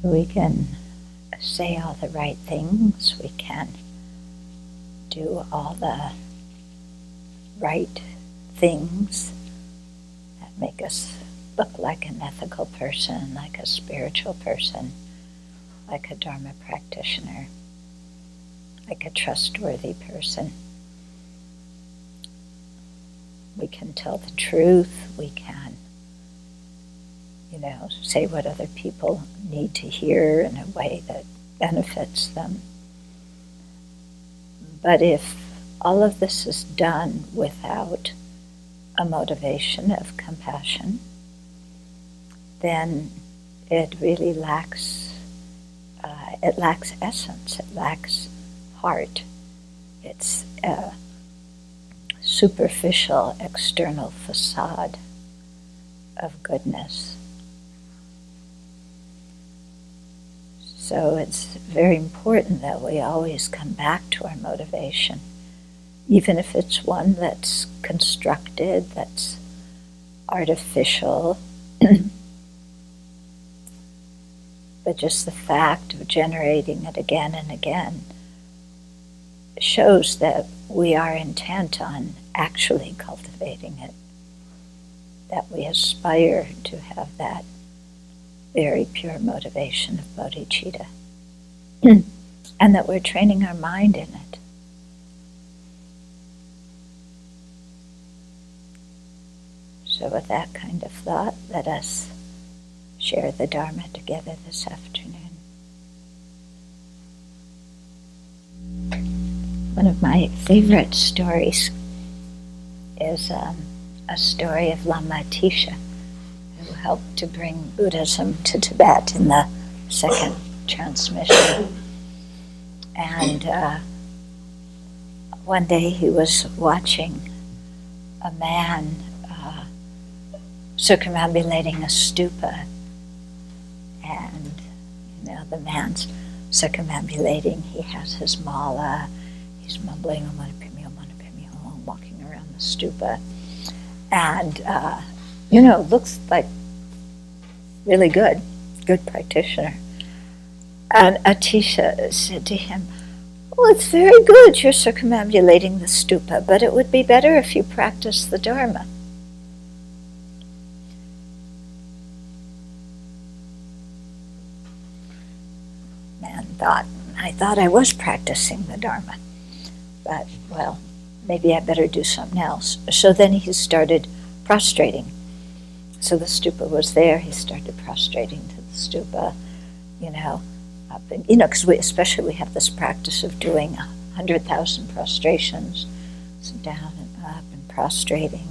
We can say all the right things. We can do all the right things that make us look like an ethical person, like a spiritual person, like a Dharma practitioner, like a trustworthy person. We can tell the truth. We can, say what other people need to hear in a way that benefits them. But if all of this is done without a motivation of compassion, then it really lacks essence, it lacks heart. It's a superficial external facade of goodness. So it's very important that we always come back to our motivation, even if it's one that's constructed, that's artificial. But just the fact of generating it again and again shows that we are intent on actually cultivating it, that we aspire to have that very pure motivation of bodhicitta, and that we're training our mind in it. So with that kind of thought, let us share the Dharma together this afternoon. One of my favorite stories is a story of Lama Tisha, who helped to bring Buddhism to Tibet in the second transmission. And one day he was watching a man circumambulating a stupa. And, the man's circumambulating. He has his mala. He's mumbling, Om Mani Padme Hum, walking around the stupa. And, looks like really good practitioner. And Atisha said to him, "Well, it's very good you're circumambulating the stupa, but it would be better if you practiced the Dharma." I thought I was practicing the Dharma, but, well, maybe I better do something else. So then he started prostrating. So the stupa was there. He started prostrating to the stupa, up and, because we have this practice of doing 100,000 prostrations, so down and up and prostrating,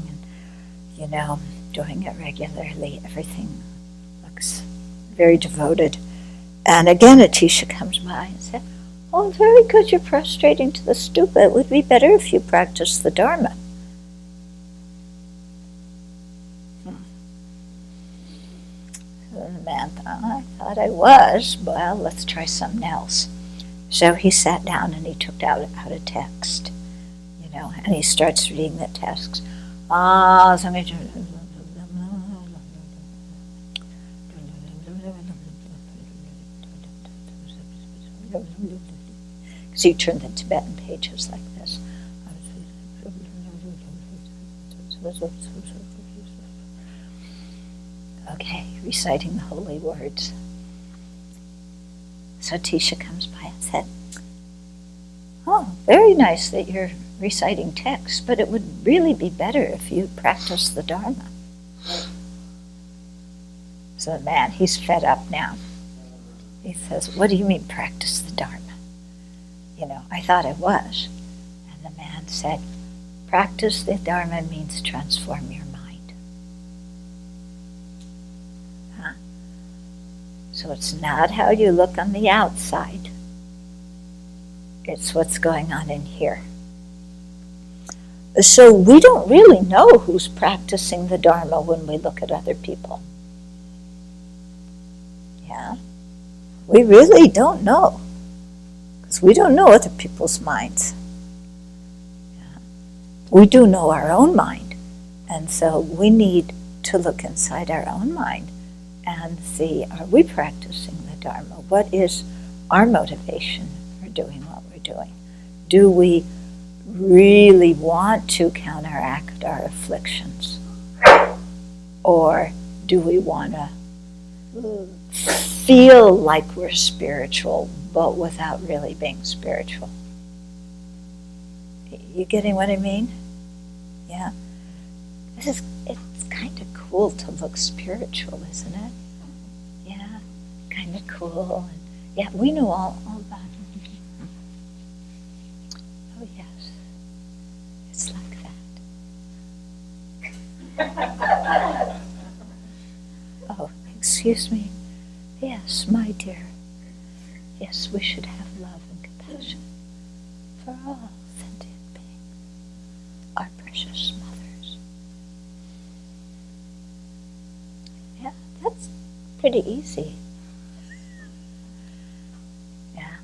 and, doing it regularly. Everything looks very devoted. And again, Atisha comes by and said, "Oh, very good, you're prostrating to the stupa. It would be better if you practiced the Dharma." So the man thought, "I thought I was. Well, let's try something else." So he sat down and he took out a text, and he starts reading the text. So you turn the Tibetan pages like this. Okay, reciting the holy words. So Tisha comes by and said, "Oh, very nice that you're reciting text, but it would really be better if you practiced the Dharma." So the man, he's fed up now. He says, "What do you mean practice the Dharma? I thought I was." And the man said, "Practice the Dharma means transform your mind." So it's not how you look on the outside. It's what's going on in here. So we don't really know who's practicing the Dharma when we look at other people. Yeah? We really don't know. Because we don't know other people's minds. Yeah. We do know our own mind. And so we need to look inside our own mind and see, are we practicing the Dharma? What is our motivation for doing what we're doing? Do we really want to counteract our afflictions? Or do we want to feel like we're spiritual, but without really being spiritual? You getting what I mean? Yeah. It's kind of cool to look spiritual, isn't it? Yeah, kind of cool. And yeah, we know all about it. Oh yes, it's like that. Oh, excuse me. Yes, my dear. Yes, we should have love and compassion for all sentient beings, our precious mothers. Yeah, that's pretty easy. Yeah.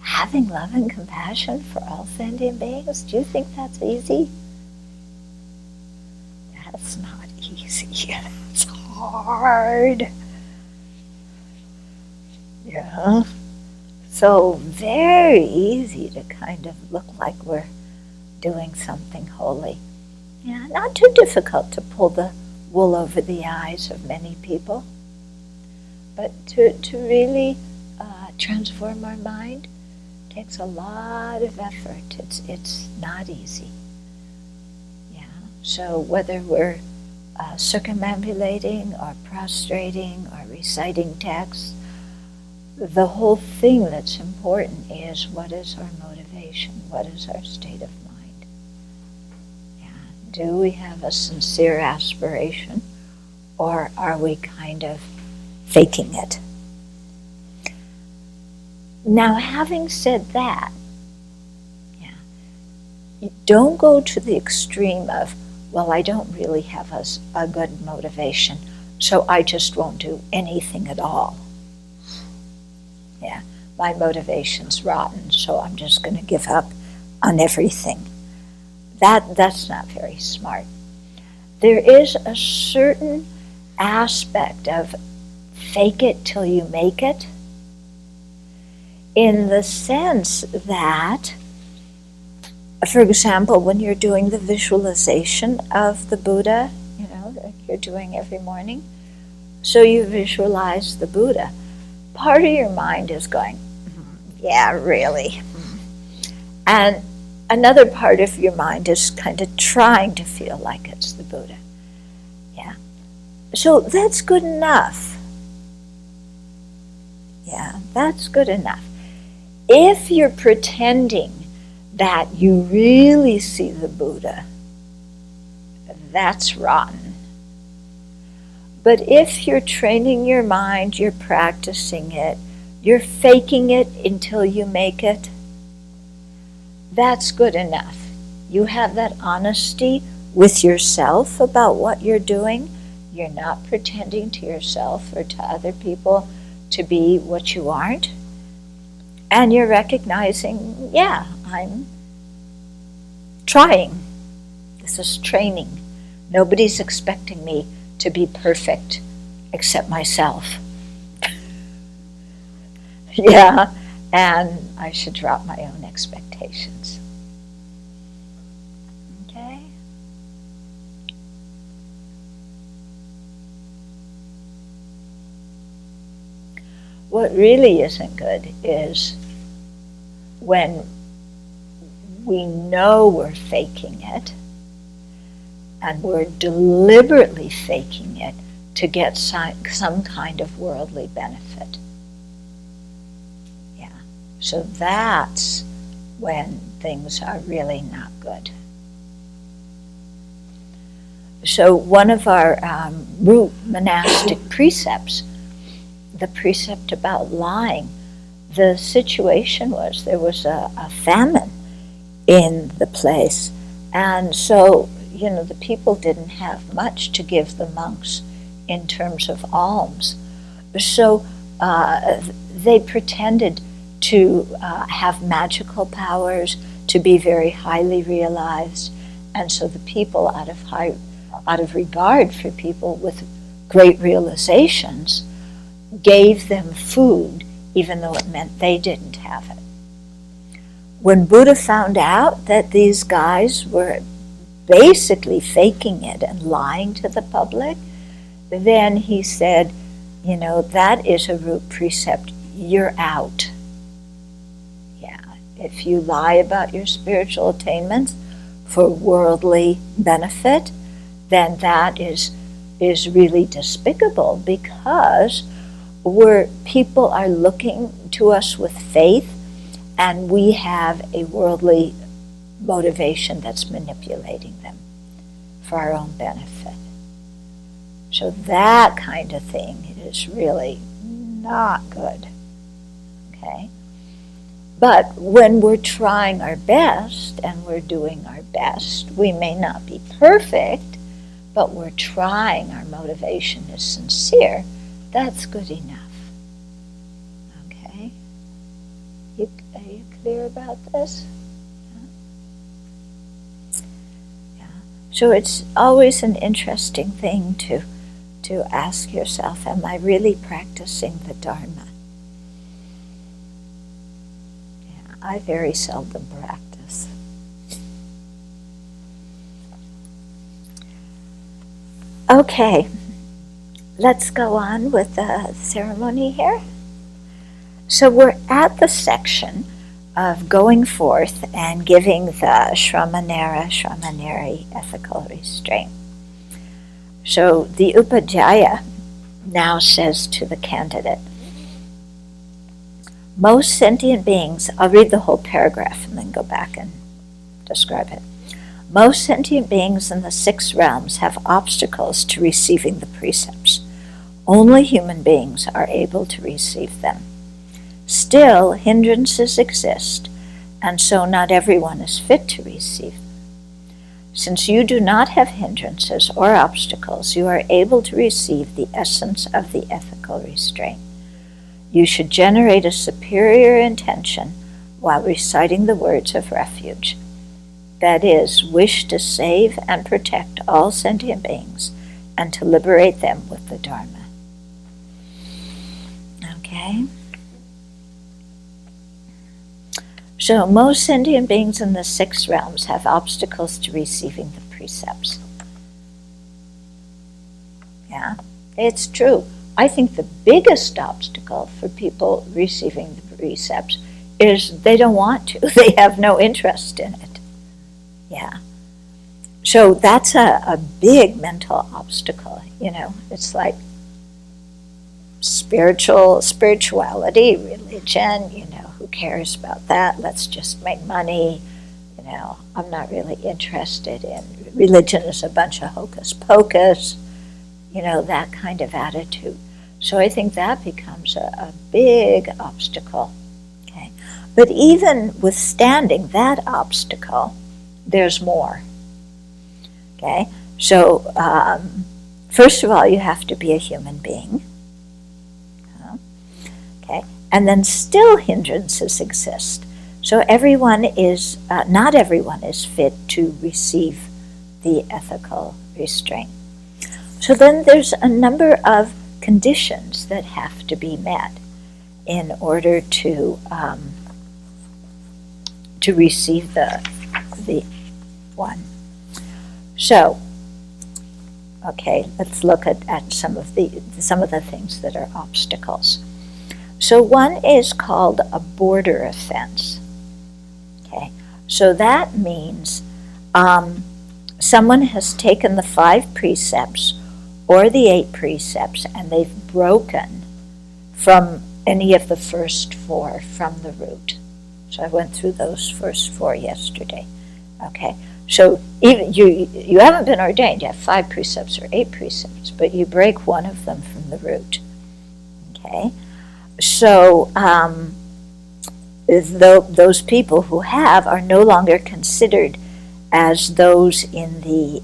Having love and compassion for all sentient beings, do you think that's easy? That's not easy. It's hard. Yeah. So very easy to kind of look like we're doing something holy. Yeah, not too difficult to pull the wool over the eyes of many people. But to really transform our mind takes a lot of effort. It's not easy. Yeah. So whether we're circumambulating or prostrating or reciting texts, the whole thing that's important is, what is our motivation? What is our state of mind? Yeah. Do we have a sincere aspiration, or are we kind of faking it? Now, having said that, yeah, you don't go to the extreme of, well, I don't really have a good motivation, so I just won't do anything at all. Yeah, my motivation's rotten, so I'm just going to give up on everything. That's not very smart. There is a certain aspect of fake it till you make it, in the sense that, for example, when you're doing the visualization of the Buddha, like you're doing every morning, so you visualize the Buddha. Part of your mind is going, yeah, really. And another part of your mind is kind of trying to feel like it's the Buddha. Yeah. So that's good enough. Yeah, that's good enough. If you're pretending that you really see the Buddha, that's rotten. But if you're training your mind, you're practicing it, you're faking it until you make it, that's good enough. You have that honesty with yourself about what you're doing. You're not pretending to yourself or to other people to be what you aren't. And you're recognizing, yeah, I'm trying. This is training. Nobody's expecting me to be perfect except myself. Yeah, and I should drop my own expectations. Okay? What really isn't good is when we know we're faking it, and we're deliberately faking it to get some kind of worldly benefit. Yeah. So that's when things are really not good. So one of our root monastic precepts, the precept about lying, the situation was there was a famine in the place, and so the people didn't have much to give the monks in terms of alms. So they pretended to have magical powers, to be very highly realized, and so the people, out of regard for people with great realizations gave them food, even though it meant they didn't have it. When Buddha found out that these guys were basically faking it and lying to the public, then he said, that is a root precept. You're out. Yeah, if you lie about your spiritual attainments for worldly benefit, then that is really despicable, because people are looking to us with faith, and we have a worldly motivation that's manipulating them for our own benefit. So that kind of thing is really not good. Okay? But when we're trying our best and we're doing our best, we may not be perfect, but we're trying, our motivation is sincere, that's good enough. Okay? Are you clear about this? Yeah. So it's always an interesting thing to ask yourself, am I really practicing the Dharma? Yeah, I very seldom practice. Okay, let's go on with the ceremony here. So we're at the section of going forth and giving the Shramaneri ethical restraint. So the Upadhyaya now says to the candidate, most sentient beings, I'll read the whole paragraph and then go back and describe it. Most sentient beings in the 6 realms have obstacles to receiving the precepts. Only human beings are able to receive them. Still, hindrances exist, and so not everyone is fit to receive them. Since you do not have hindrances or obstacles, you are able to receive the essence of the ethical restraint. You should generate a superior intention while reciting the words of refuge. That is, wish to save and protect all sentient beings and to liberate them with the Dharma. Okay? So most sentient beings in the 6 realms have obstacles to receiving the precepts. Yeah, it's true. I think the biggest obstacle for people receiving the precepts is they don't want to. They have no interest in it. Yeah. So that's a big mental obstacle, It's like spirituality, religion, who cares about that? Let's just make money. I'm not really interested in religion is a bunch of hocus pocus, that kind of attitude. So I think that becomes a big obstacle. Okay, but even withstanding that obstacle, there's more. Okay, so first of all, you have to be a human being. Okay, and then still hindrances exist. So not everyone is fit to receive the ethical restraint. So then there's a number of conditions that have to be met in order to receive the one. So, okay, let's look at some of the things that are obstacles. So one is called a border offense. Okay, so that means someone has taken the 5 precepts or the 8 precepts and they've broken from any of the first 4 from the root. So I went through those first 4 yesterday. Okay, so even you haven't been ordained, you have 5 precepts or 8 precepts, but you break one of them from the root. Okay, so those people who have are no longer considered as those in the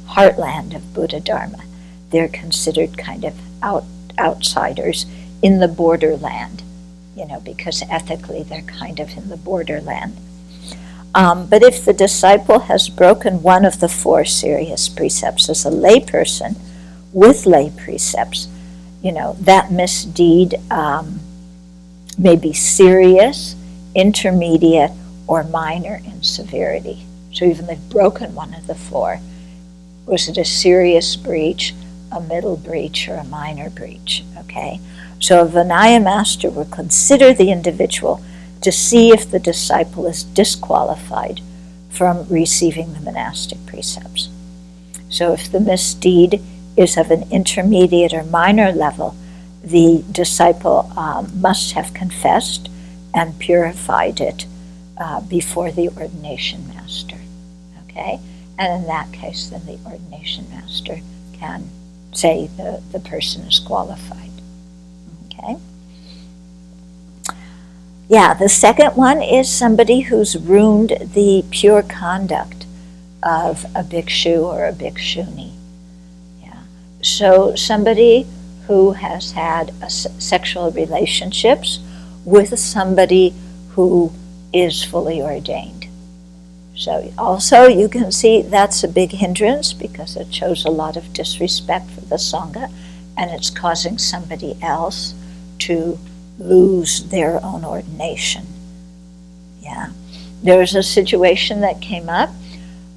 heartland of Buddha Dharma. They're considered kind of outsiders in the borderland, because ethically they're kind of in the borderland. But if the disciple has broken one of the 4 serious precepts as a layperson, with lay precepts, that misdeed may be serious, intermediate, or minor in severity. So even they've broken one of the four. Was it a serious breach, a middle breach, or a minor breach? Okay. So a Vinaya master will consider the individual to see if the disciple is disqualified from receiving the monastic precepts. So if the misdeed is of an intermediate or minor level, the disciple must have confessed and purified it before the ordination master. Okay? And in that case, then the ordination master can say the person is qualified. Okay? Yeah, the second one is somebody who's ruined the pure conduct of a bhikshu or a bhikshuni. Yeah. So somebody who has had sexual relationships with somebody who is fully ordained. So also you can see that's a big hindrance because it shows a lot of disrespect for the Sangha, and it's causing somebody else to lose their own ordination. Yeah. There was a situation that came up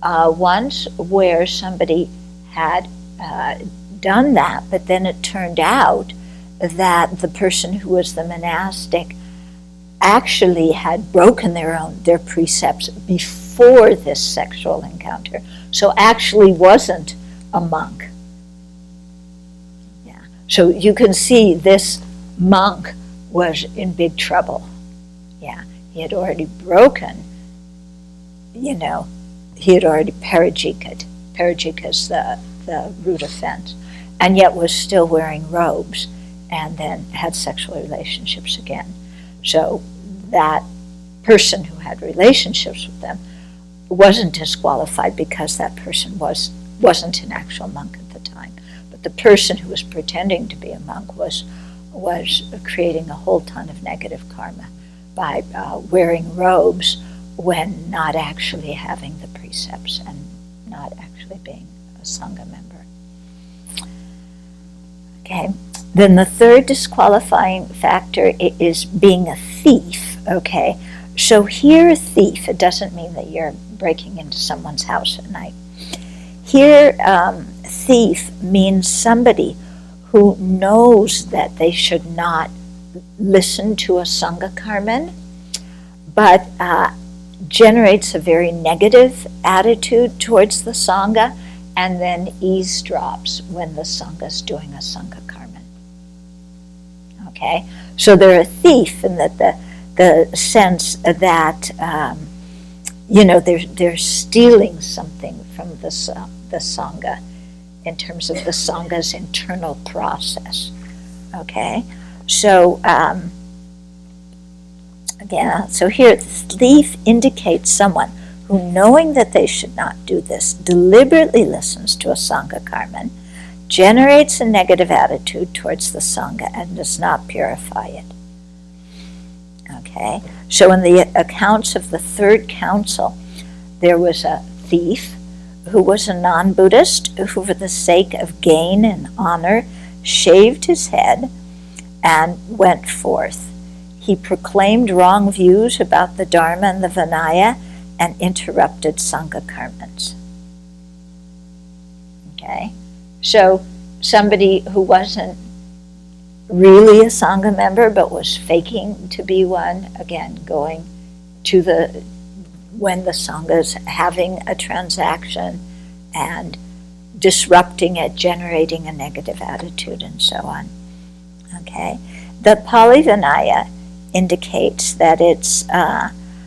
once where somebody had done that, but then it turned out that the person who was the monastic actually had broken their precepts before this sexual encounter, so actually wasn't a monk. Yeah. So you can see this monk was in big trouble. Yeah. He had already broken, he had already parajikad. Parajika is the root offense, and yet was still wearing robes and then had sexual relationships again. So that person who had relationships with them wasn't disqualified because that person wasn't an actual monk at the time. But the person who was pretending to be a monk was creating a whole ton of negative karma by wearing robes when not actually having the precepts and not actually being a Sangha member. Okay. Then the third disqualifying factor is being a thief. Okay. So here, a thief, it doesn't mean that you're breaking into someone's house at night. Here, thief means somebody who knows that they should not listen to a Sangha karman, but generates a very negative attitude towards the Sangha and then eavesdrops when the Sangha is doing a Sangha karman. Okay? So they're a thief in that the sense that they're stealing something from the Sangha in terms of the Sangha's internal process. Okay? So so here thief indicates someone who, knowing that they should not do this, deliberately listens to a Sangha karman, generates a negative attitude towards the Sangha, and does not purify it. Okay, so in the accounts of the third council, there was a thief who was a non-Buddhist who, for the sake of gain and honor, shaved his head and went forth. He proclaimed wrong views about the Dharma and the Vinaya and interrupted Sangha karmans. Okay, so somebody who wasn't really a Sangha member but was faking to be one, again, going to when the Sangha is having a transaction and disrupting it, generating a negative attitude, and so on. Okay, the Pali Vinaya indicates that it's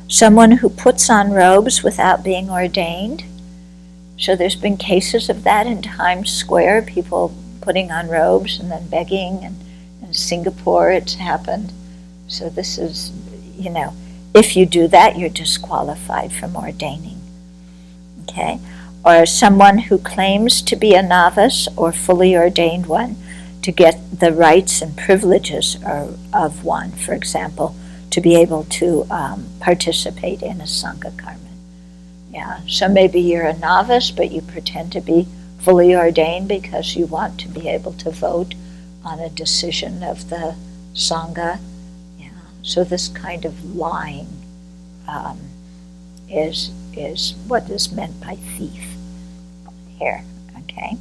someone who puts on robes without being ordained. So there's been cases of that in Times Square, people putting on robes and then begging, and in Singapore it's happened. So this is, if you do that, you're disqualified from ordaining. Okay? Or someone who claims to be a novice or fully ordained one to get the rights and privileges of one, for example, to be able to participate in a Sangha karman. Yeah, so maybe you're a novice, but you pretend to be fully ordained because you want to be able to vote on a decision of the Sangha. Yeah. So this kind of lying is what is meant by thief here. Okay.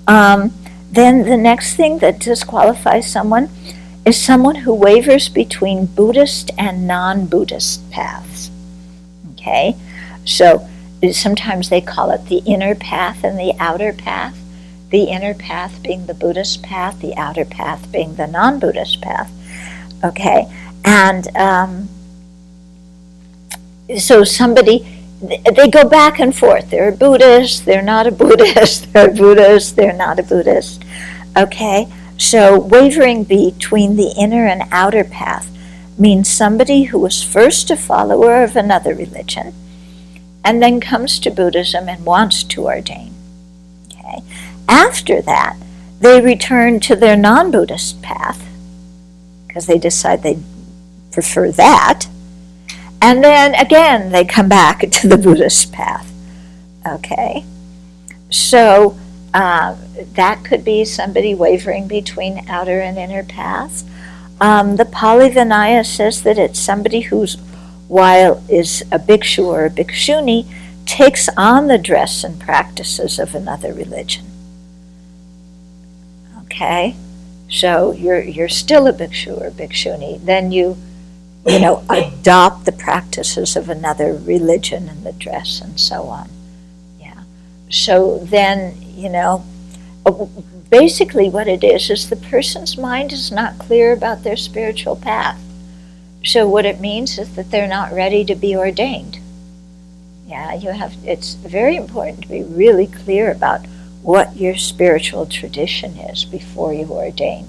Then the next thing that disqualifies someone is someone who wavers between Buddhist and non-Buddhist paths. Okay, so sometimes they call it the inner path and the outer path. The inner path being the Buddhist path, the outer path being the non-Buddhist path. Okay, and so somebody, they go back and forth. They're a Buddhist, they're not a Buddhist, they're a Buddhist, they're not a Buddhist. Okay, so wavering between the inner and outer path means somebody who was first a follower of another religion and then comes to Buddhism and wants to ordain. Okay, after that, they return to their non-Buddhist path because they decide they prefer that. And then again, they come back to the Buddhist path. Okay, so that could be somebody wavering between outer and inner paths. The Pali Vinaya says that it's somebody who's, while is a bhikshu or a bhikshuni, takes on the dress and practices of another religion. Okay, so you're still a bhikshu or bhikshuni, then you adopt the practices of another religion and the dress and so on. Yeah. So then, basically what it is the person's mind is not clear about their spiritual path. So what it means is that they're not ready to be ordained. Yeah, it's very important to be really clear about what your spiritual tradition is before you ordain.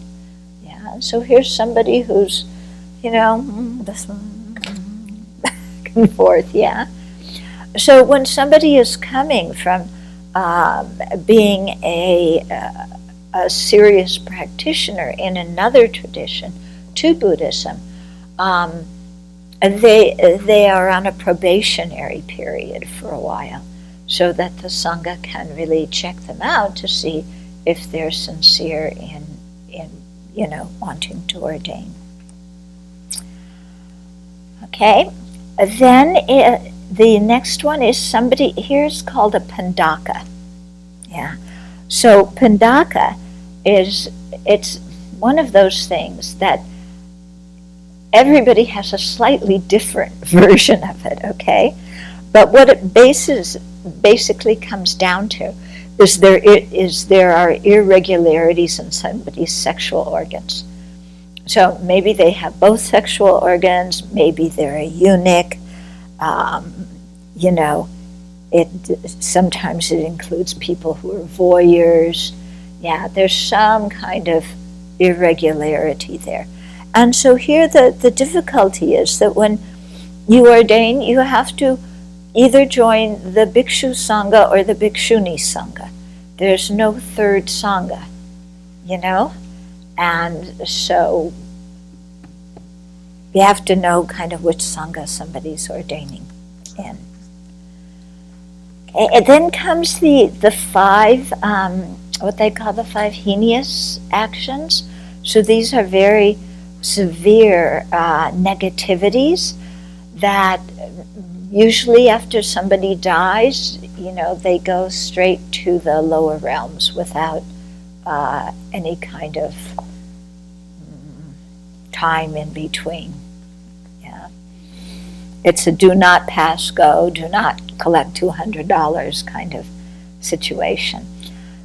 Yeah, and so here's somebody who's this one, back and forth, yeah. So when somebody is coming from being a serious practitioner in another tradition to Buddhism, they are on a probationary period for a while, so that the Sangha can really check them out to see if they're sincere in wanting to ordain. Okay, then the next one is somebody, here's called a Pandaka. Yeah, so Pandaka it's one of those things that everybody has a slightly different version of it, okay? But what it basically comes down to is there are irregularities in somebody's sexual organs. So maybe they have both sexual organs, maybe they're a eunuch, sometimes it includes people who are voyeurs. Yeah, there's some kind of irregularity there. And so here the difficulty is that when you ordain, you have to either join the Bhikshu Sangha or the Bhikshuni Sangha. There's no third Sangha, And so you have to know kind of which Sangha somebody's ordaining in. Okay, and then comes the five, what they call the five heinous actions. So these are very severe negativities that usually after somebody dies, they go straight to the lower realms without any kind of time in between. Yeah, it's a do not pass go, do not collect $200 kind of situation.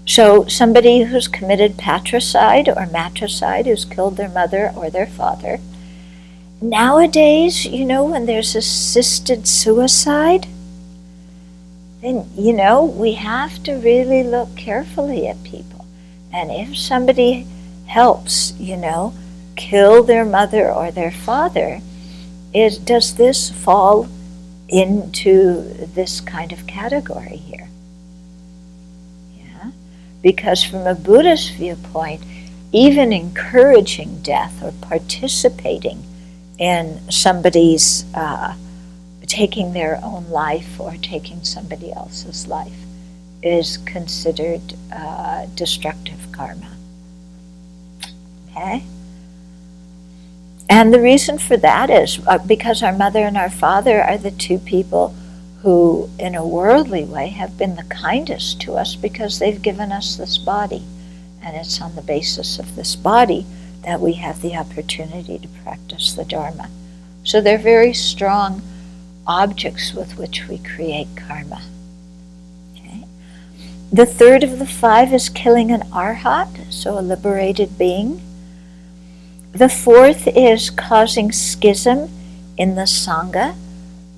So somebody who's committed patricide or matricide, who's killed their mother or their father. Nowadays, when there's assisted suicide, then, we have to really look carefully at people. And if somebody helps, kill their mother or their father, does this fall into this kind of category here? Because from a Buddhist viewpoint, even encouraging death or participating in somebody's taking their own life or taking somebody else's life is considered destructive karma. Okay? And the reason for that is because our mother and our father are the two people who, in a worldly way, have been the kindest to us because they've given us this body. And it's on the basis of this body that we have the opportunity to practice the Dharma. So they're very strong objects with which we create karma. Okay. The third of the five is killing an arhat, so a liberated being. The fourth is causing schism in the Sangha.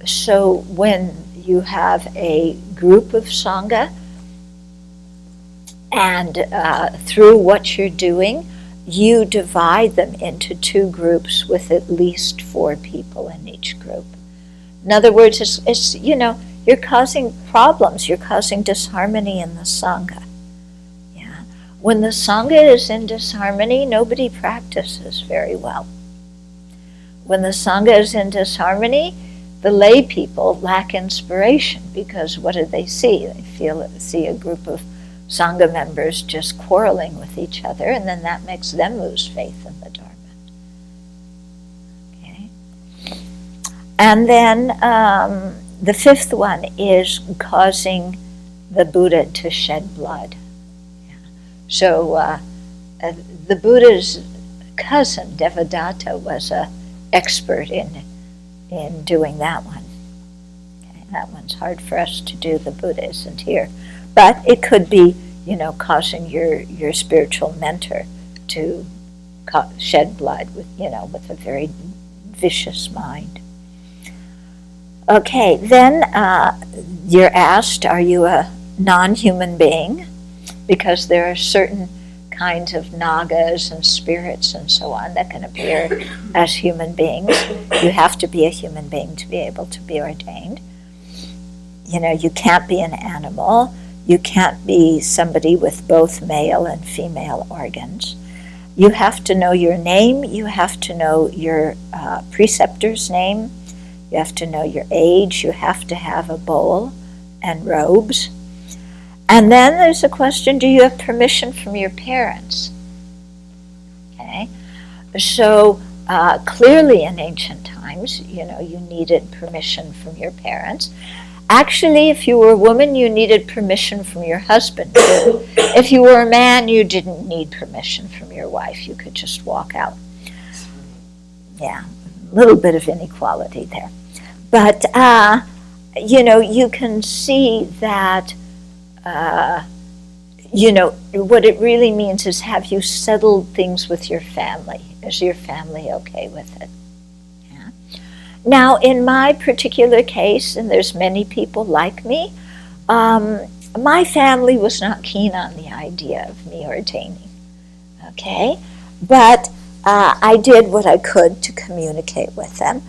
So when you have a group of Sangha, and through what you're doing, you divide them into two groups with at least 4 people in each group. In other words, it's you're causing problems, you're causing disharmony in the Sangha. Yeah. When the Sangha is in disharmony, nobody practices very well. When the Sangha is in disharmony, the lay people lack inspiration because what do they see? They see a group of Sangha members just quarreling with each other, and then that makes them lose faith in the Dharma. Okay. And then the fifth one is causing the Buddha to shed blood. Yeah. So the Buddha's cousin, Devadatta, was an expert in doing that one. Okay. That one's hard for us to do, the Buddha isn't here. But it could be, causing your spiritual mentor to shed blood with a very vicious mind. Okay, then you're asked, are you a non-human being? Because there are certain kinds of nagas and spirits and so on that can appear as human beings. You have to be a human being to be able to be ordained. You can't be an animal. You can't be somebody with both male and female organs. You have to know your name. You have to know your preceptor's name. You have to know your age. You have to have a bowl and robes. And then there's a question, do you have permission from your parents? Okay. So clearly in ancient times, you needed permission from your parents. Actually, if you were a woman, you needed permission from your husband. If you were a man, you didn't need permission from your wife. You could just walk out. Yeah, a little bit of inequality there. But, you can see that, what it really means is, have you settled things with your family? Is your family okay with it? Now, in my particular case, and there's many people like me, my family was not keen on the idea of me ordaining, okay? But I did what I could to communicate with them.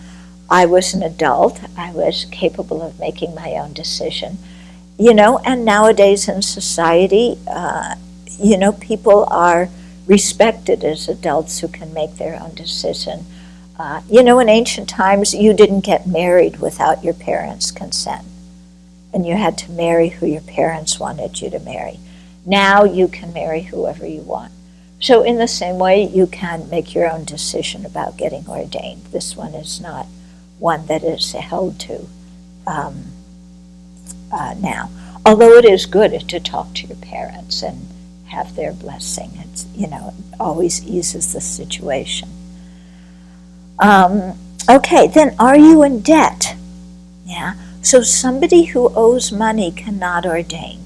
I was an adult. I was capable of making my own decision, and nowadays in society, people are respected as adults who can make their own decision. In ancient times, you didn't get married without your parents' consent. And you had to marry who your parents wanted you to marry. Now you can marry whoever you want. So in the same way, you can make your own decision about getting ordained. This one is not one that is held to now. Although it is good to talk to your parents and have their blessing. It's, it always eases the situation. Okay, then are you in debt? Yeah, so somebody who owes money cannot ordain.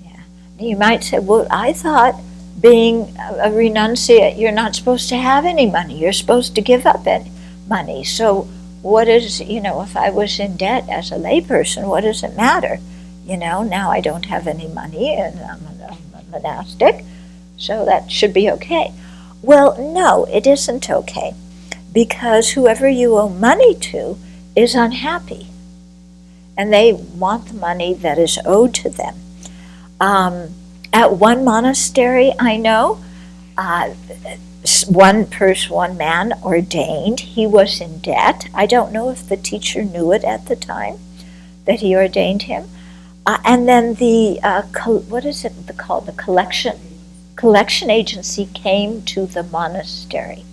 Yeah, you might say, well, I thought being a renunciate, you're not supposed to have any money. You're supposed to give up any money. So what is, if I was in debt as a layperson, what does it matter? Now I don't have any money and I'm a monastic, so that should be okay. Well, no, it isn't okay, because whoever you owe money to is unhappy, and they want the money that is owed to them. At one monastery I know, one man ordained. He was in debt. I don't know if the teacher knew it at the time that he ordained him, And then the, what is it called? The collection agency came to the monastery.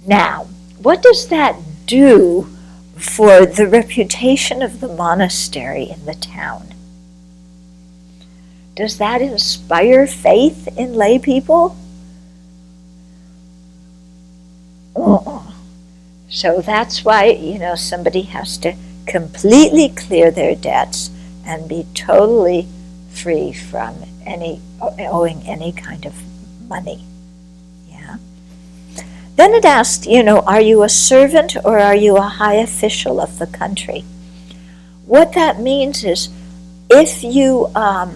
Now, what does that do for the reputation of the monastery in the town? Does that inspire faith in lay people? So that's why, somebody has to completely clear their debts and be totally free from owing any kind of money. Yeah. Then it asked, are you a servant or are you a high official of the country? What that means is, if you are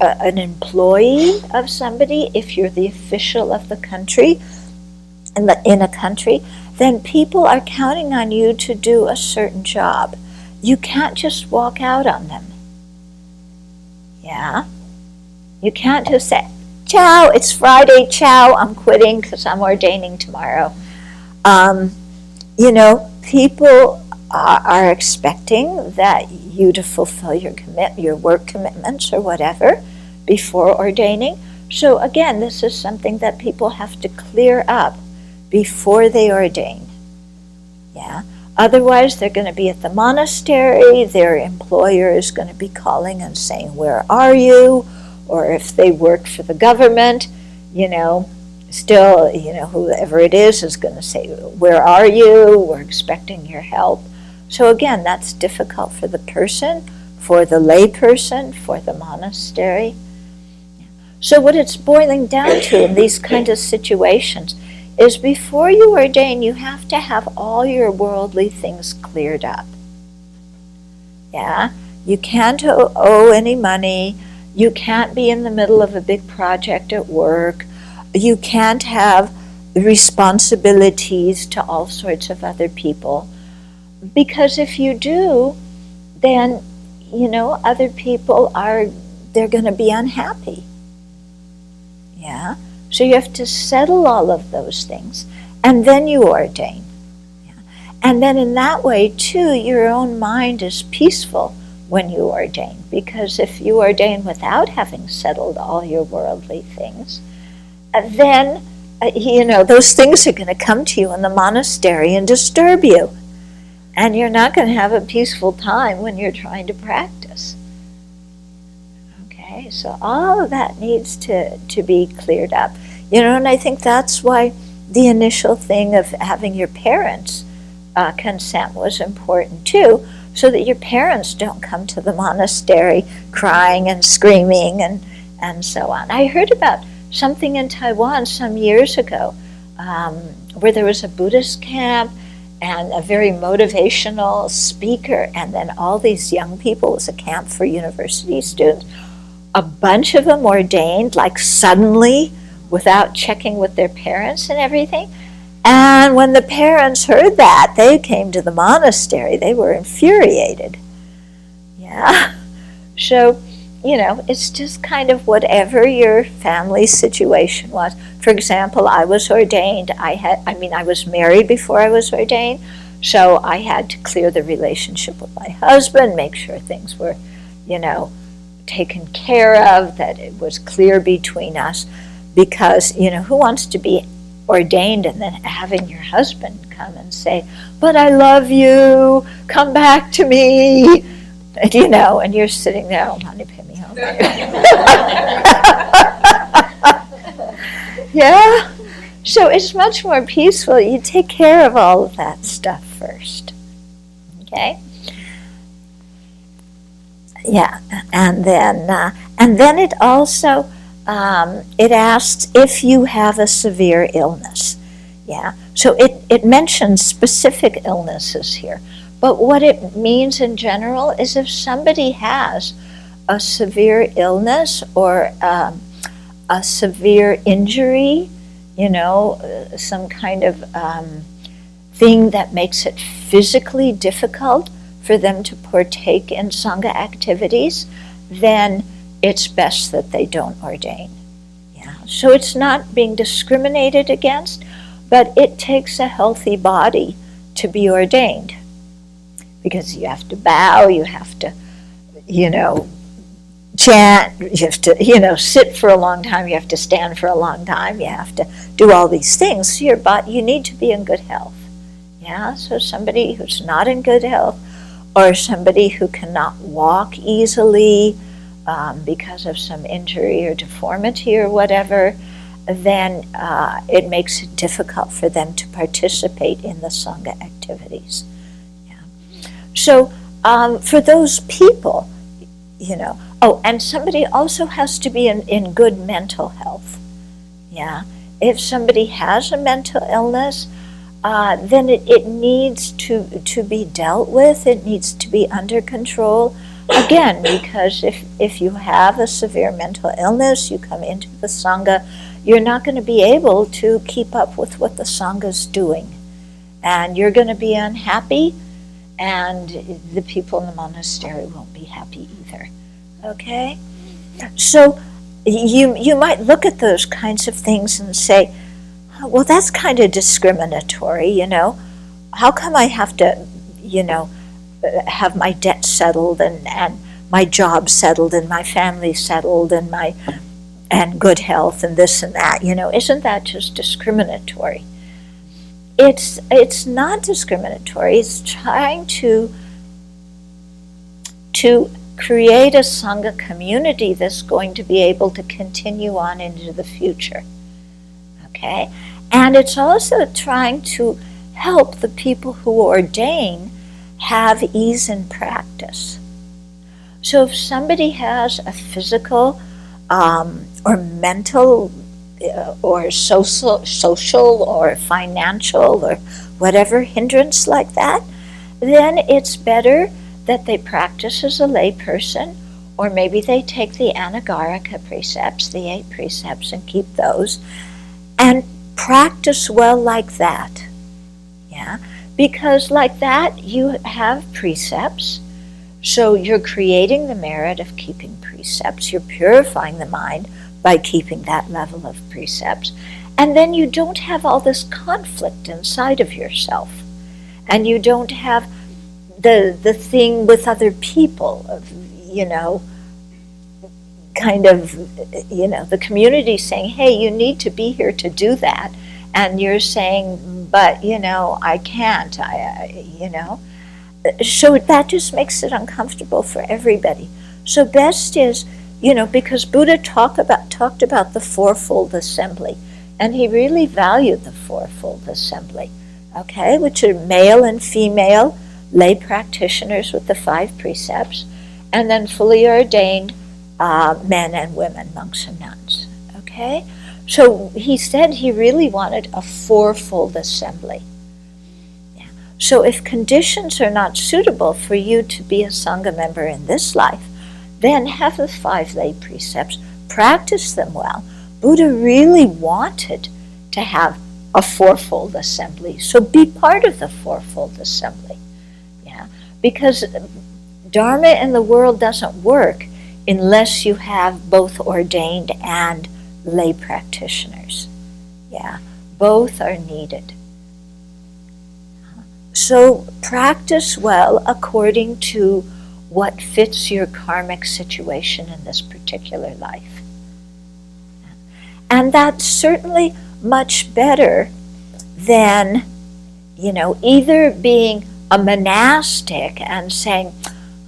an employee of somebody, if you're the official of the country, in a country, then people are counting on you to do a certain job. You can't just walk out on them. Yeah? You can't just say, ciao, it's Friday, ciao, I'm quitting because I'm ordaining tomorrow. People are expecting that you to fulfill your work commitments or whatever before ordaining. So again, this is something that people have to clear up before they ordain. Yeah. Otherwise, they're going to be at the monastery, their employer is going to be calling and saying, where are you? Or if they work for the government, still, whoever it is going to say, where are you? We're expecting your help. So again, that's difficult for the person, for the lay person, for the monastery. So what it's boiling down to in these kind of situations is, before you ordain, you have to have all your worldly things cleared up. Yeah? You can't owe any money. You can't be in the middle of a big project at work. You can't have responsibilities to all sorts of other people. Because if you do, then, other people they're going to be unhappy. Yeah? So you have to settle all of those things, and then you ordain. Yeah. And then in that way, too, your own mind is peaceful when you ordain. Because if you ordain without having settled all your worldly things, then, those things are going to come to you in the monastery and disturb you. And you're not going to have a peaceful time when you're trying to practice. Okay, so all of that needs to be cleared up. And I think that's why the initial thing of having your parents' consent was important too, so that your parents don't come to the monastery crying and screaming and so on. I heard about something in Taiwan some years ago where there was a Buddhist camp and a very motivational speaker, and then all these young people. It was a camp for university students. A bunch of them ordained, like suddenly, without checking with their parents and everything. And when the parents heard that, they came to the monastery. They were infuriated. Yeah. So, it's just kind of whatever your family situation was. For example, I was ordained. I was married before I was ordained. So I had to clear the relationship with my husband, make sure things were, taken care of, that it was clear between us. Because, who wants to be ordained and then having your husband come and say, but I love you, come back to me, and you're sitting there, oh, honey, pay me home. Yeah? So it's much more peaceful. You take care of all of that stuff first. Okay? Yeah, and then it also, it asks if you have a severe illness. Yeah, so it mentions specific illnesses here. But what it means in general is, if somebody has a severe illness or a severe injury, some kind of thing that makes it physically difficult for them to partake in Sangha activities, then it's best that they don't ordain. Yeah. So it's not being discriminated against, but it takes a healthy body to be ordained. because you have to bow, you have to, chant, you have to, sit for a long time, you have to stand for a long time, you have to do all these things. So you need to be in good health. Yeah, so somebody who's not in good health, or somebody who cannot walk easily because of some injury or deformity or whatever, then it makes it difficult for them to participate in the Sangha activities. Yeah. So for those people, and somebody also has to be in good mental health. Yeah. If somebody has a mental illness, then it needs to be dealt with. It needs to be under control. Again, because if you have a severe mental illness, you come into the Sangha, you're not going to be able to keep up with what the Sangha's doing. And you're going to be unhappy, and the people in the monastery won't be happy either. Okay? So you might look at those kinds of things and say, well, that's kind of discriminatory, How come I have to, have my debt settled and my job settled and my family settled and good health and this and that, Isn't that just discriminatory? It's not discriminatory. It's trying to create a Sangha community that's going to be able to continue on into the future. Okay? And it's also trying to help the people who ordain have ease in practice. So if somebody has a physical or mental or social or financial or whatever hindrance like that, then it's better that they practice as a lay person, or maybe they take the anagarika precepts, the 8 precepts, and keep those, and practice well like that. Yeah, because like that you have precepts, so you're creating the merit of keeping precepts, you're purifying the mind by keeping that level of precepts, and then you don't have all this conflict inside of yourself, and you don't have the thing with other people of, kind of, the community saying, hey, you need to be here to do that, and you're saying, but, I can't, So that just makes it uncomfortable for everybody. So best is, because Buddha talked about the fourfold assembly, and he really valued the fourfold assembly, okay, which are male and female lay practitioners with the 5 precepts, and then fully ordained men and women, monks and nuns, okay? So he said he really wanted a fourfold assembly. Yeah. So if conditions are not suitable for you to be a Sangha member in this life, then have the 5 lay precepts, practice them well. Buddha really wanted to have a fourfold assembly, so be part of the fourfold assembly. Yeah, because Dharma in the world doesn't work unless you have both ordained and lay practitioners. Yeah, both are needed. So practice well according to what fits your karmic situation in this particular life. And that's certainly much better than, either being a monastic and saying,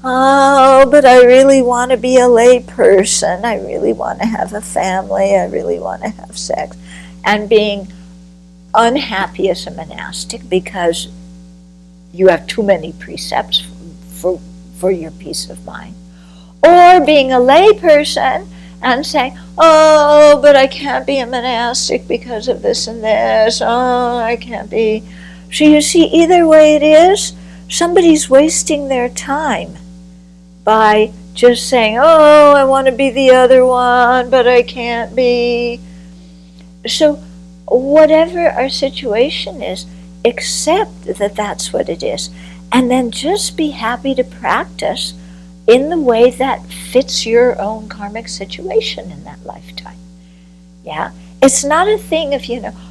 oh, but I really want to be a lay person, I really want to have a family, I really want to have sex, and being unhappy as a monastic because you have too many precepts for your peace of mind. Or being a lay person and saying, oh, but I can't be a monastic because of this and this, oh, I can't be. So you see, either way it is, somebody's wasting their time by just saying, oh, I want to be the other one, but I can't be. So whatever our situation is, accept that that's what it is. And then just be happy to practice in the way that fits your own karmic situation in that lifetime. Yeah? It's not a thing of,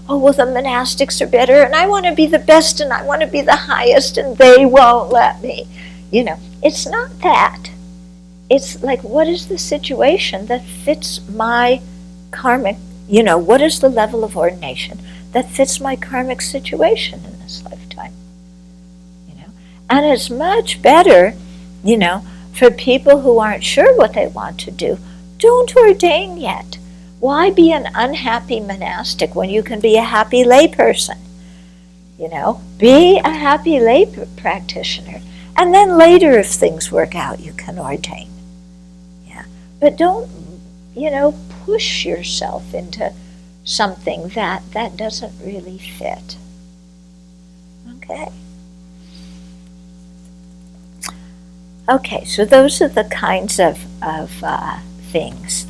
oh, well, the monastics are better, and I want to be the best, and I want to be the highest, and they won't let me. It's not that. It's like, what is the situation that fits my karmic, what is the level of ordination that fits my karmic situation in this lifetime? And it's much better, for people who aren't sure what they want to do, don't ordain yet. Why be an unhappy monastic when you can be a happy layperson? Be a happy lay practitioner. And then later, if things work out, you can ordain. Yeah. But don't, push yourself into something that doesn't really fit. Okay. Okay, so those are the kinds of things.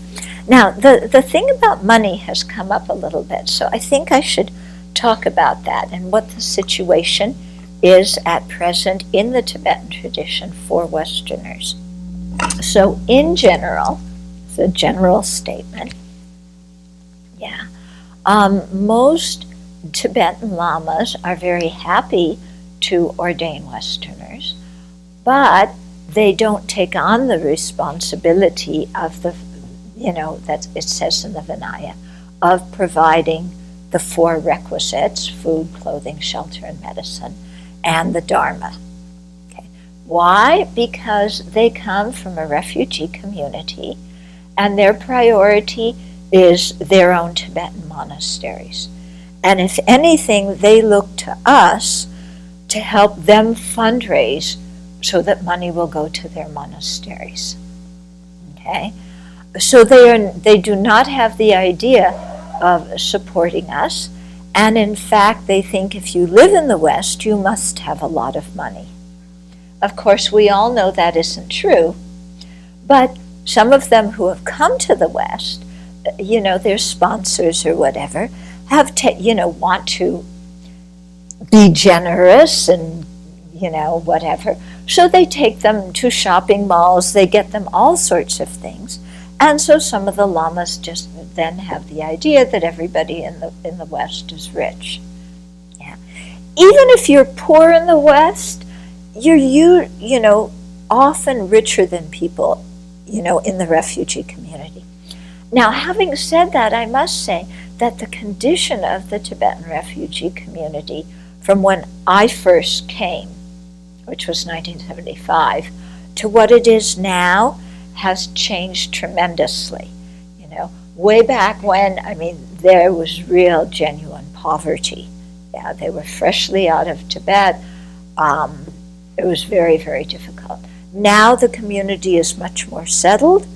Now, the thing about money has come up a little bit, so I think I should talk about that and what the situation is at present in the Tibetan tradition for Westerners. So in general, it's a general statement, most Tibetan lamas are very happy to ordain Westerners, but they don't take on the responsibility of the, that it says in the Vinaya, of providing the 4 requisites: food, clothing, shelter, and medicine, and the Dharma. Okay. Why? Because they come from a refugee community, and their priority is their own Tibetan monasteries. And if anything, they look to us to help them fundraise so that money will go to their monasteries. Okay? So they do not have the idea of supporting us, and in fact they think if you live in the West you must have a lot of money. Of course, we all know that isn't true, but some of them who have come to the West, their sponsors or whatever, have want to be generous and whatever. So they take them to shopping malls, they get them all sorts of things. And so some of the lamas just then have the idea that everybody in the West is rich. Yeah. Even if you're poor in the West, you're often richer than people, in the refugee community. Now, having said that, I must say that the condition of the Tibetan refugee community from when I first came, which was 1975, to what it is now has changed tremendously. Way back when, there was real, genuine poverty. Yeah, they were freshly out of Tibet. It was very, very difficult. Now the community is much more settled,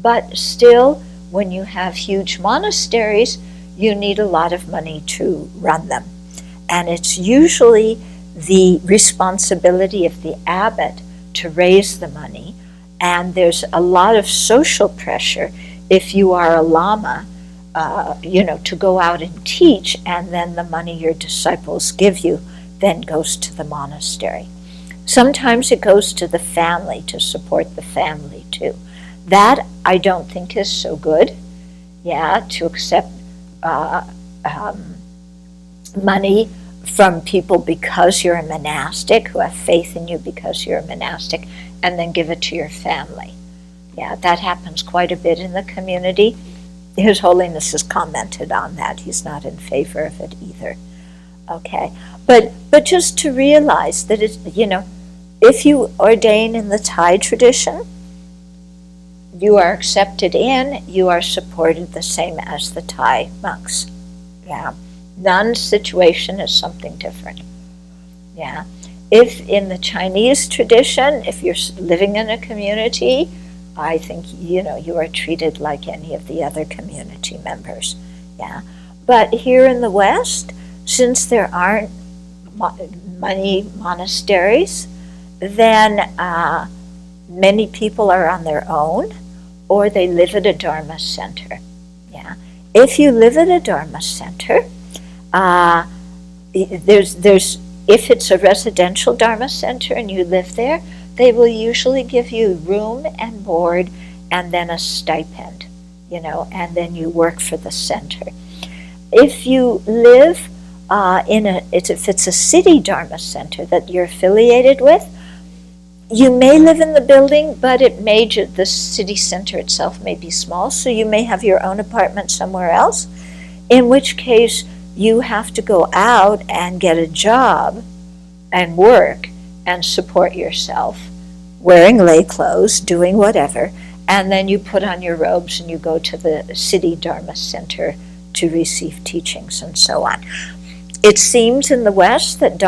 but still, when you have huge monasteries, you need a lot of money to run them. And it's usually the responsibility of the abbot to raise the money, and there's a lot of social pressure if you are a lama, to go out and teach, and then the money your disciples give you then goes to the monastery. Sometimes it goes to the family to support the family too. That I don't think is so good, to accept money from people because you're a monastic, who have faith in you because you're a monastic, and then give it to your family. Yeah, that happens quite a bit in the community. His Holiness has commented on that. He's not in favor of it either. Okay, but just to realize that it's, if you ordain in the Thai tradition, you are accepted in, you are supported the same as the Thai monks. Yeah. Nun's situation is something different. Yeah. If in the Chinese tradition, if you're living in a community, I think, you are treated like any of the other community members. Yeah. But here in the West, since there aren't many monasteries, then many people are on their own, or they live at a Dharma center. Yeah. If you live at a Dharma center, if it's a residential Dharma center and you live there, they will usually give you room and board and then a stipend, and then you work for the center. if you live if it's a city Dharma center that you're affiliated with, you may live in the building, but the city center itself may be small, so you may have your own apartment somewhere else, in which case you have to go out and get a job and work and support yourself, wearing lay clothes, doing whatever, and then you put on your robes and you go to the city Dharma center to receive teachings and so on. It seems in the West that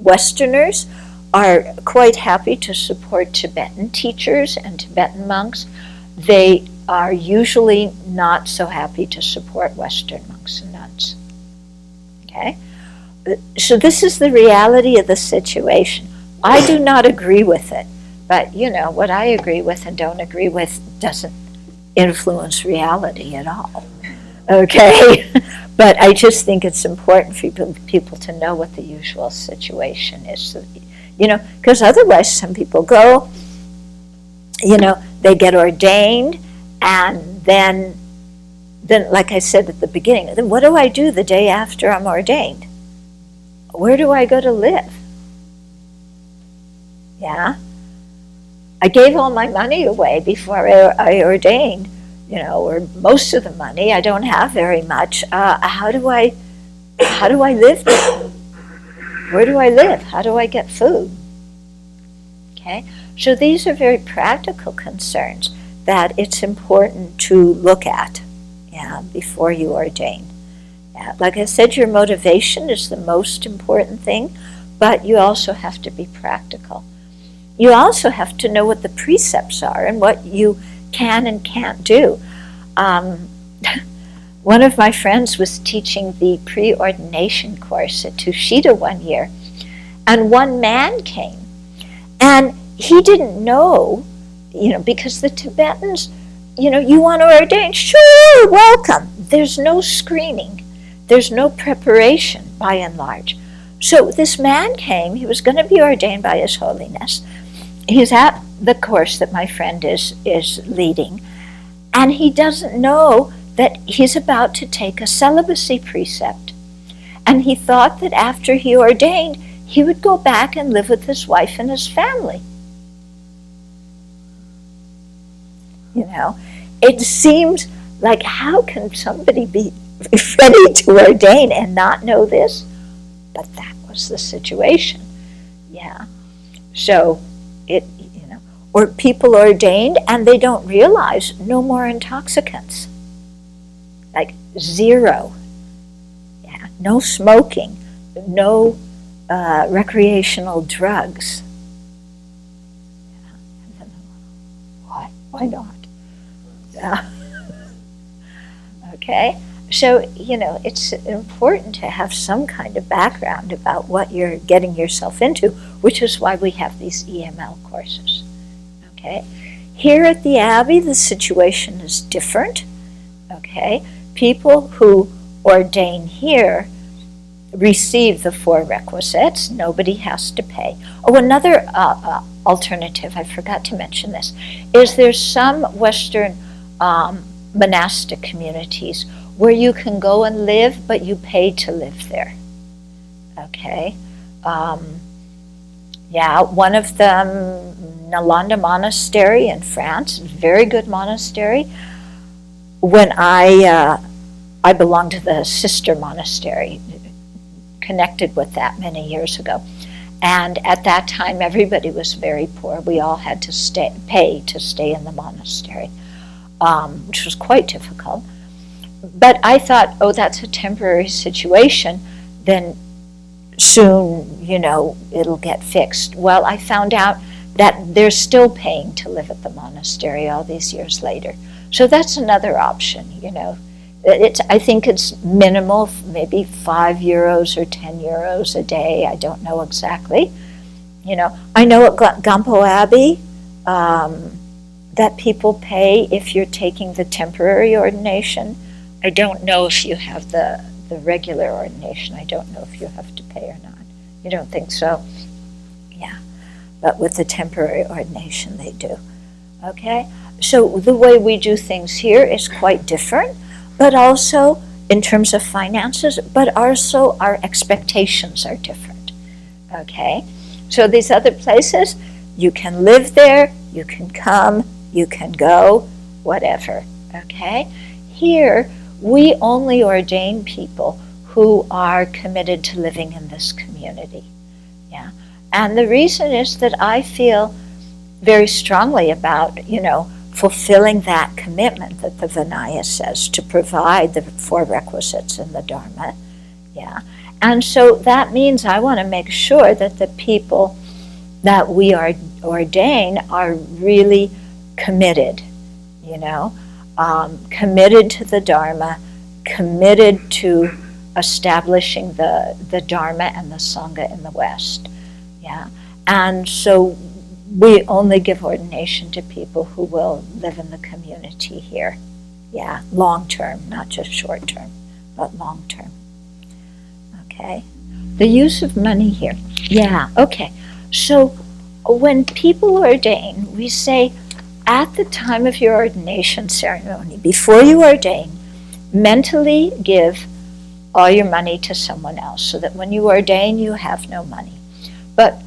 Westerners are quite happy to support Tibetan teachers and Tibetan monks. They are usually not so happy to support Western monks and nuns. Okay? So this is the reality of the situation. I do not agree with it, but what I agree with and don't agree with doesn't influence reality at all. Okay? But I just think it's important for people to know what the usual situation is. Because otherwise some people go, they get ordained, and then like I said at the beginning, then what do I do the day after I'm ordained? Where do I go to live? Yeah? I gave all my money away before I ordained, or most of the money. I don't have very much. How do I live now? Where do I live? How do I get food? Okay, so these are very practical concerns that it's important to look at, before you ordain. Yeah, like I said, your motivation is the most important thing, but you also have to be practical. You also have to know what the precepts are and what you can and can't do. One of my friends was teaching the pre-ordination course at Tushita one year, and one man came, and he didn't know, because the Tibetans, you want to ordain? Sure, welcome. There's no screening. There's no preparation, by and large. So this man came. He was going to be ordained by His Holiness. He's at the course that my friend is leading, and he doesn't know that he's about to take a celibacy precept. And he thought that after he ordained, he would go back and live with his wife and his family. It seems like, how can somebody be ready to ordain and not know this? But that was the situation. Yeah. So or people ordained and they don't realize no more intoxicants. Like zero. Yeah. No smoking. No recreational drugs. Yeah. Why not? Yeah. Okay. So, it's important to have some kind of background about what you're getting yourself into, which is why we have these EML courses. Okay. Here at the Abbey, the situation is different. Okay. People who ordain here receive the 4 requisites. Nobody has to pay. Oh, another alternative, I forgot to mention this, is there's some Western monastic communities where you can go and live, but you pay to live there. Okay. One of them, Nalanda Monastery in France, very good monastery. When I belonged to the sister monastery, connected with that many years ago. And at that time, everybody was very poor. We all had to pay to stay in the monastery, which was quite difficult. But I thought, that's a temporary situation, then soon, it'll get fixed. Well, I found out that they're still paying to live at the monastery all these years later. So that's another option, I think it's minimal, maybe €5 or €10 a day. I don't know exactly. I know at Gampo Abbey that people pay if you're taking the temporary ordination. I don't know if you have the regular ordination. I don't know if you have to pay or not. You don't think so? Yeah. But with the temporary ordination, they do. Okay? So the way we do things here is quite different. but also in terms of finances, but also our expectations are different, okay? So these other places, you can live there, you can come, you can go, whatever, okay? Here, we only ordain people who are committed to living in this community, yeah? And the reason is that I feel very strongly about, fulfilling that commitment that the Vinaya says to provide the 4 requisites in the Dharma, yeah? And so that means I want to make sure that the people that we ordain are really committed, committed to the Dharma, committed to establishing the Dharma and the Sangha in the West, yeah? And so we only give ordination to people who will live in the community here, yeah, long term, not just short term, but long term. Okay, the use of money here. Yeah, okay. So when people ordain, we say at the time of your ordination ceremony, before you ordain, mentally give all your money to someone else so that when you ordain, you have no money. But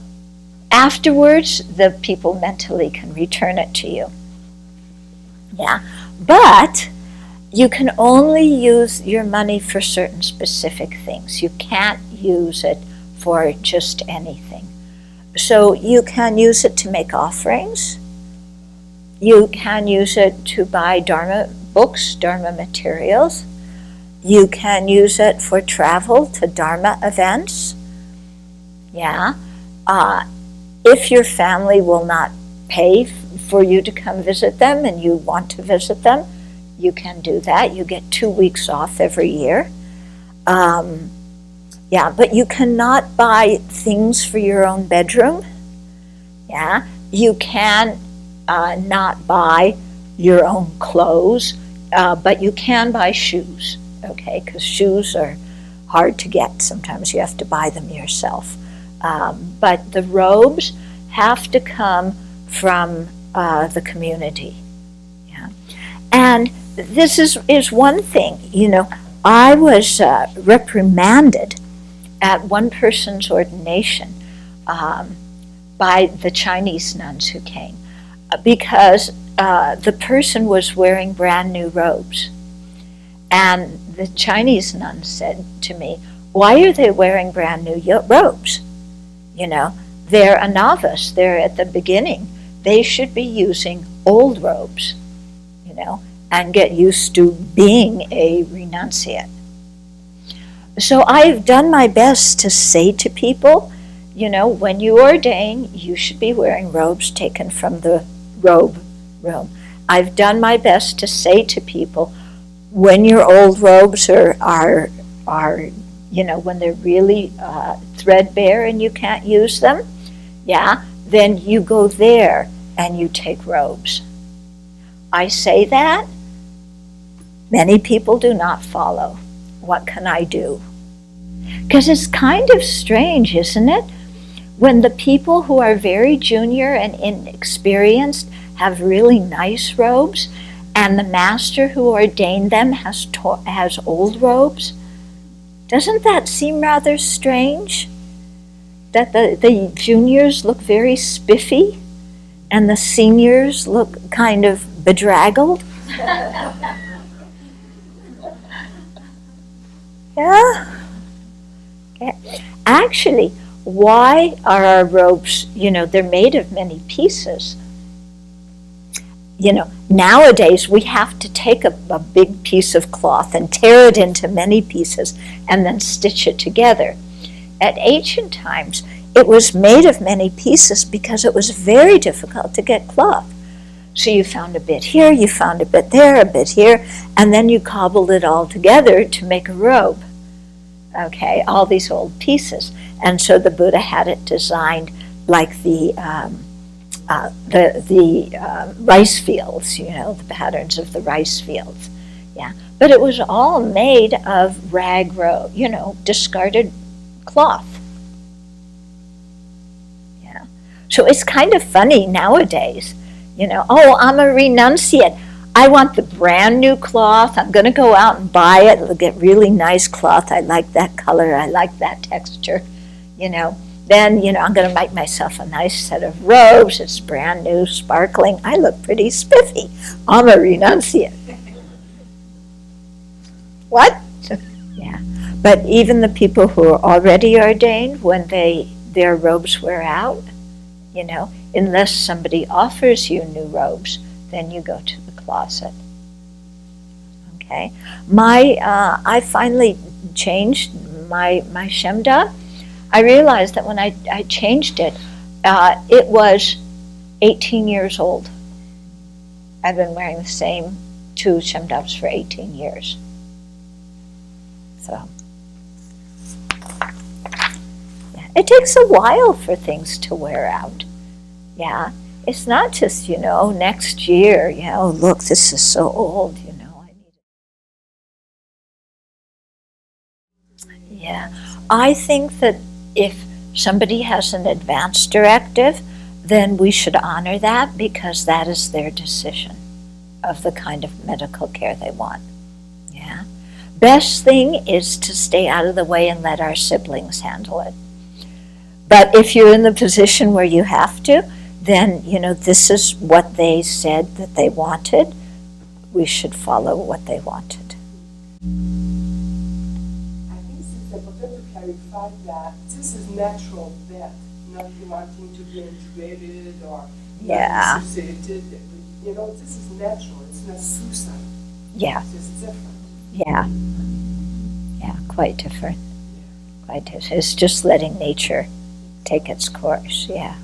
afterwards, the people mentally can return it to you. Yeah, but you can only use your money for certain specific things. You can't use it for just anything. So you can use it to make offerings. You can use it to buy Dharma books, Dharma materials. You can use it for travel to Dharma events. Yeah. If your family will not pay for you to come visit them and you want to visit them, you can do that. You get 2 weeks off every year. Yeah, but you cannot buy things for your own bedroom. Yeah, you can not buy your own clothes, but you can buy shoes, okay, because shoes are hard to get. Sometimes you have to buy them yourself. But the robes have to come from the community. Yeah. And this is one thing. I was reprimanded at one person's ordination by the Chinese nuns who came because the person was wearing brand new robes. And the Chinese nuns said to me, "Why are they wearing brand new robes? They're a novice, they're at the beginning. They should be using old robes, and get used to being a renunciate." So I've done my best to say to people, when you ordain, you should be wearing robes taken from the robe room. I've done my best to say to people, when your old robes are when they're really threadbare and you can't use them, yeah, then you go there and you take robes. I say that. Many people do not follow. What can I do? Because it's kind of strange, isn't it? When the people who are very junior and inexperienced have really nice robes, and the master who ordained them has old robes. Doesn't that seem rather strange? That the juniors look very spiffy and the seniors look kind of bedraggled? Yeah? Okay. Actually, why are our robes, they're made of many pieces. Nowadays we have to take a big piece of cloth and tear it into many pieces and then stitch it together. At ancient times, it was made of many pieces because it was very difficult to get cloth. So you found a bit here, you found a bit there, a bit here, and then you cobbled it all together to make a robe. Okay, all these old pieces. And so the Buddha had it designed like the rice fields, the patterns of the rice fields. Yeah, but it was all made of rag robe, discarded cloth. Yeah, so it's kind of funny nowadays, oh, I'm a renunciate. I want the brand new cloth. I'm going to go out and buy it. It'll get really nice cloth. I like that color. I like that texture, you know. Then, you know, I'm going to make myself a nice set of robes. It's brand new, sparkling. I look pretty spiffy. I'm a renunciate. What? Yeah. But even the people who are already ordained, when their robes wear out, you know, unless somebody offers you new robes, then you go to the closet. Okay. I finally changed my Shemda. I realized that when I changed it, it was 18 years old. I've been wearing the same 2 Shemdavs for 18 years. So, yeah. It takes a while for things to wear out. Yeah. It's not just, you know, next year, you know, look, this is so old, you know. Yeah. I think that if somebody has an advance directive, then we should honor that because that is their decision of the kind of medical care they want. Yeah. Best thing is to stay out of the way and let our siblings handle it. But if you're in the position where you have to, then, you know, this is what they said that they wanted. We should follow what they wanted. I think it's important to clarify that this is natural death, not wanting to be integrated or Yeah. associated. You know, this is natural. It's not suicide. Yeah. It's different. Yeah. Yeah, quite different. Quite different. It's just letting nature take its course, yeah.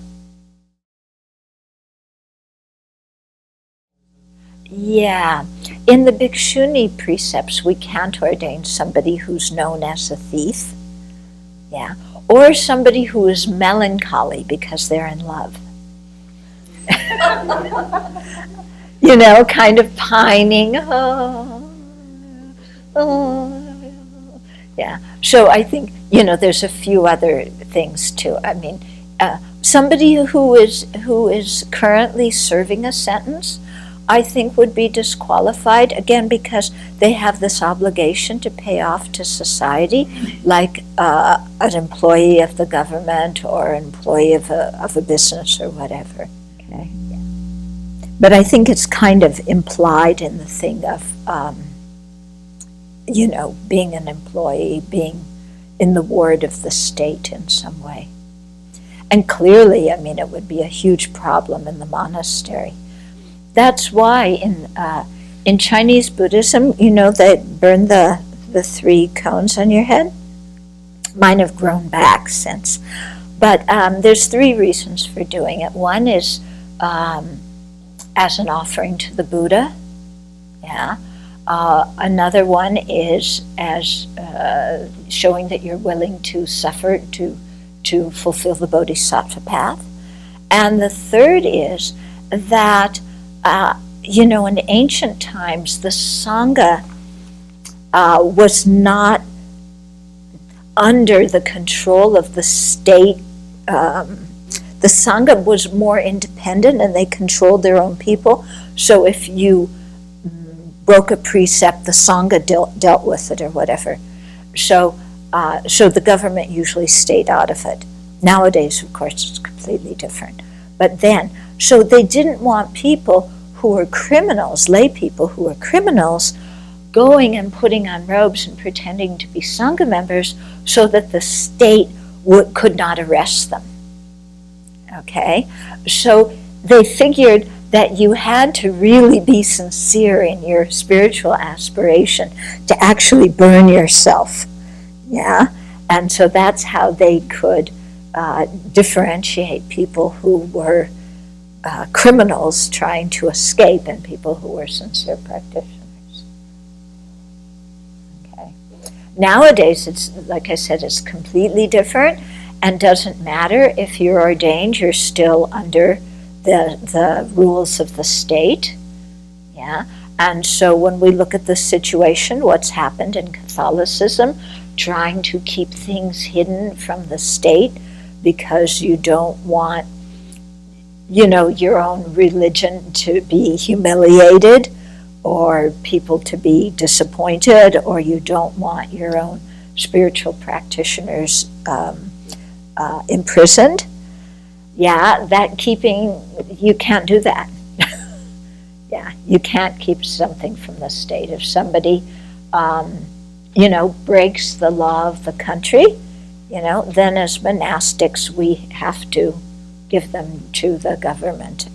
Yeah. In the Bhikshuni precepts, we can't ordain somebody who's known as a thief, yeah, or somebody who is melancholy because they're in love. You know, kind of pining, yeah. So I think, you know, there's a few other things too. I mean, somebody who is currently serving a sentence, I think would be disqualified, again, because they have this obligation to pay off to society, like an employee of the government or an employee of a business or whatever. Okay. Yeah. But I think it's kind of implied in the thing of, you know, being an employee, being in the ward of the state in some way. And clearly, I mean, it would be a huge problem in the monastery. That's why in Chinese Buddhism, you know, they burn the 3 cones on your head. Mine have grown back since. But there's 3 reasons for doing it. One is as an offering to the Buddha. Yeah. Another one is as showing that you're willing to suffer to fulfill the bodhisattva path. And the third is that you know, in ancient times, the Sangha was not under the control of the state. The Sangha was more independent and they controlled their own people. So if you broke a precept, the Sangha dealt with it or whatever. So the government usually stayed out of it. Nowadays, of course, it's completely different. But then, so they didn't want people who were criminals, lay people who were criminals, going and putting on robes and pretending to be Sangha members so that the state could not arrest them. Okay? So they figured that you had to really be sincere in your spiritual aspiration to actually burn yourself. Yeah? And so that's how they could differentiate people who were criminals trying to escape and people who were sincere practitioners. Okay. Nowadays, it's, like I said, it's completely different and doesn't matter if you're ordained, you're still under the rules of the state. Yeah. And so when we look at the situation, what's happened in Catholicism, trying to keep things hidden from the state because you don't want, you know, your own religion to be humiliated. or people to be disappointed, or you don't want your own spiritual practitioners imprisoned. Yeah, you can't do that. Yeah, you can't keep something from the state. If somebody, breaks the law of the country, then as monastics we have to give them to the government,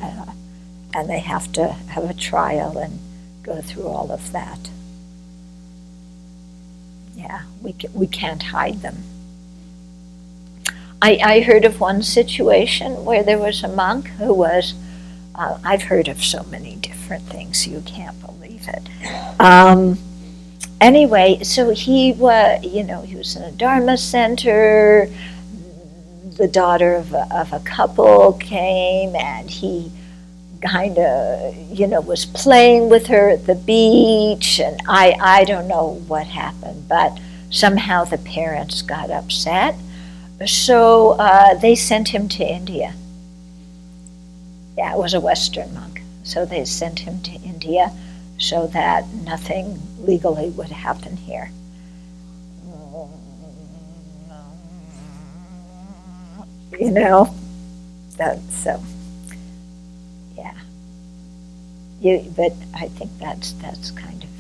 and they have to have a trial and go through all of that. Yeah, we can't hide them. I heard of one situation where there was a monk who was, I've heard of so many different things, you can't believe it. Anyway, so he was in a Dharma center. The daughter of a couple came, and he kind of, was playing with her at the beach, and I don't know what happened, but somehow the parents got upset. So they sent him to India. Yeah, it was a Western monk. So they sent him to India so that nothing legally would happen here. So, yeah. But I think that's kind of,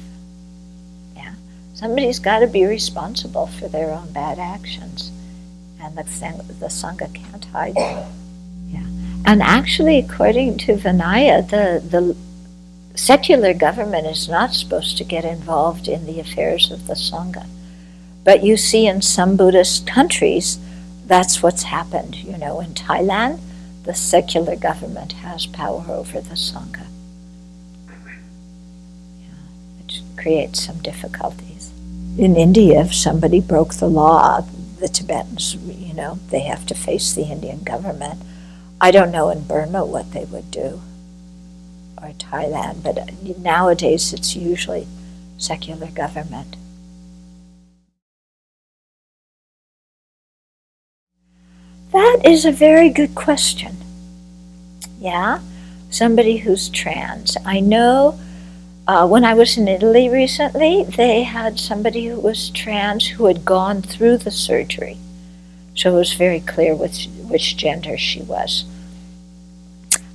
yeah. Somebody's got to be responsible for their own bad actions. And the Sangha can't hide them. Yeah. And actually, according to Vinaya, the secular government is not supposed to get involved in the affairs of the Sangha. But you see in some Buddhist countries, that's what's happened. In Thailand, the secular government has power over the Sangha. Yeah, which creates some difficulties. In India, if somebody broke the law, the Tibetans, they have to face the Indian government. I don't know in Burma what they would do, or Thailand, but nowadays it's usually secular government. That is a very good question. Yeah, somebody who's trans. I know when I was in Italy recently, they had somebody who was trans who had gone through the surgery. So it was very clear which gender she was.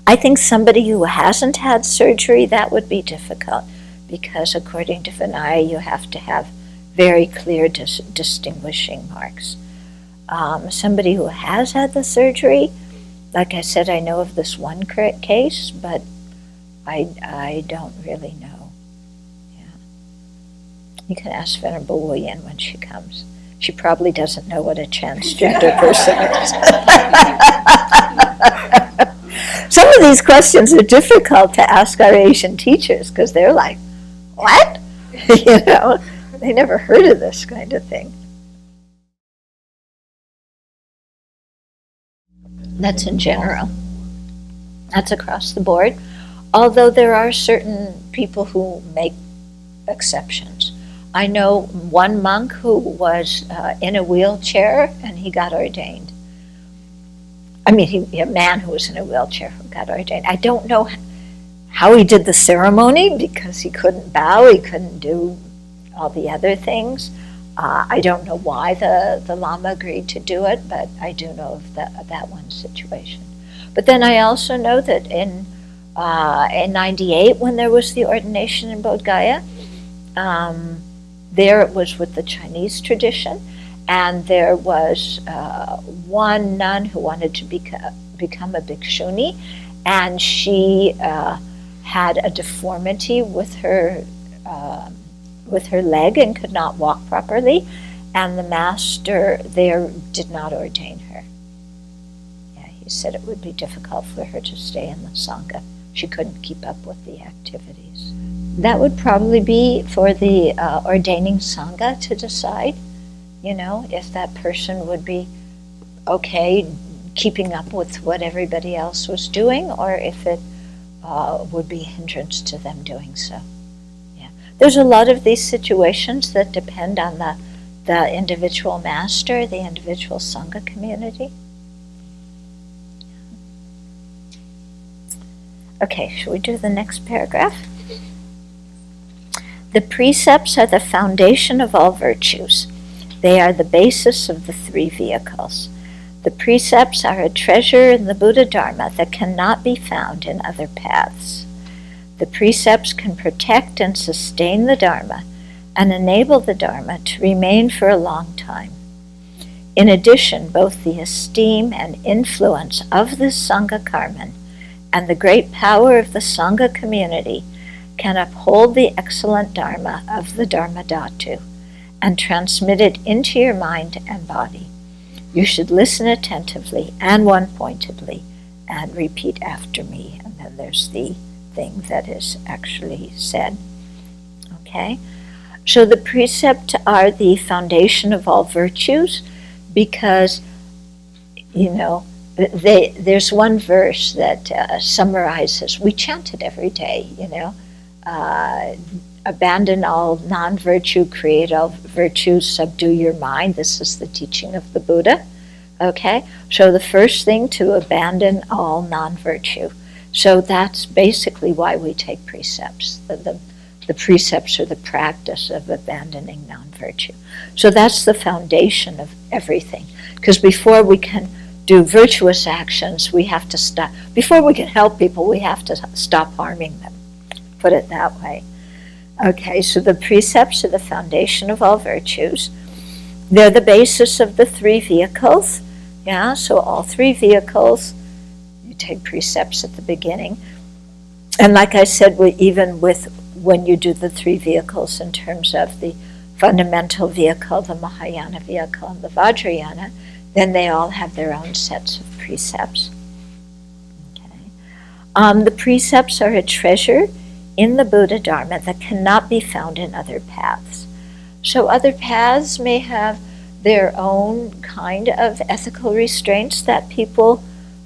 I think somebody who hasn't had surgery, that would be difficult, because according to Vinaya, you have to have very clear distinguishing marks. Somebody who has had the surgery, like I said, I know of this one case, but I don't really know. Yeah, you can ask Venerable William when she comes. She probably doesn't know what a transgender person is. Some of these questions are difficult to ask our Asian teachers because they're like, what? They never heard of this kind of thing. That's in general. That's across the board. Although there are certain people who make exceptions. I know one monk who was in a wheelchair and he got ordained. I mean, a man who was in a wheelchair who got ordained. I don't know how he did the ceremony because he couldn't bow, he couldn't do all the other things. I don't know why the Lama agreed to do it, but I do know of that one situation. But then I also know that in 98, when there was the ordination in Bodh Gaya, there it was with the Chinese tradition, and there was one nun who wanted to become a bhikshuni, and she had a deformity with her leg and could not walk properly, and the master there did not ordain her. Yeah, he said it would be difficult for her to stay in the Sangha. She couldn't keep up with the activities. That would probably be for the ordaining Sangha to decide, if that person would be okay keeping up with what everybody else was doing, or if it would be a hindrance to them doing so. Yeah, there's a lot of these situations that depend on the individual master, the individual Sangha community. Okay, should we do the next paragraph? The precepts are the foundation of all virtues. They are the basis of the three vehicles. The precepts are a treasure in the Buddha Dharma that cannot be found in other paths. The precepts can protect and sustain the Dharma and enable the Dharma to remain for a long time. In addition, both the esteem and influence of the Sangha Karman and the great power of the Sangha community can uphold the excellent Dharma of the Dharma Dhatu and transmit it into your mind and body. You should listen attentively and one-pointedly and repeat after me. And then there's the thing that is actually said. Okay? So the precepts are the foundation of all virtues because, there's one verse that summarizes, we chant it every day, abandon all non-virtue, create all virtues, subdue your mind. This is the teaching of the Buddha. Okay? So the first thing, to abandon all non-virtue. So that's basically why we take precepts. The precepts are the practice of abandoning non-virtue. So that's the foundation of everything. Because before we can do virtuous actions, we have to stop. Before we can help people, we have to stop harming them. Put it that way. Okay, so the precepts are the foundation of all virtues. They're the basis of the three vehicles. Yeah, so all three vehicles, you take precepts at the beginning. And like I said, even with when you do the three vehicles in terms of the fundamental vehicle, the Mahayana vehicle, and the Vajrayana, then they all have their own sets of precepts. Okay. The precepts are a treasure in the Buddha Dharma that cannot be found in other paths. So other paths may have their own kind of ethical restraints that people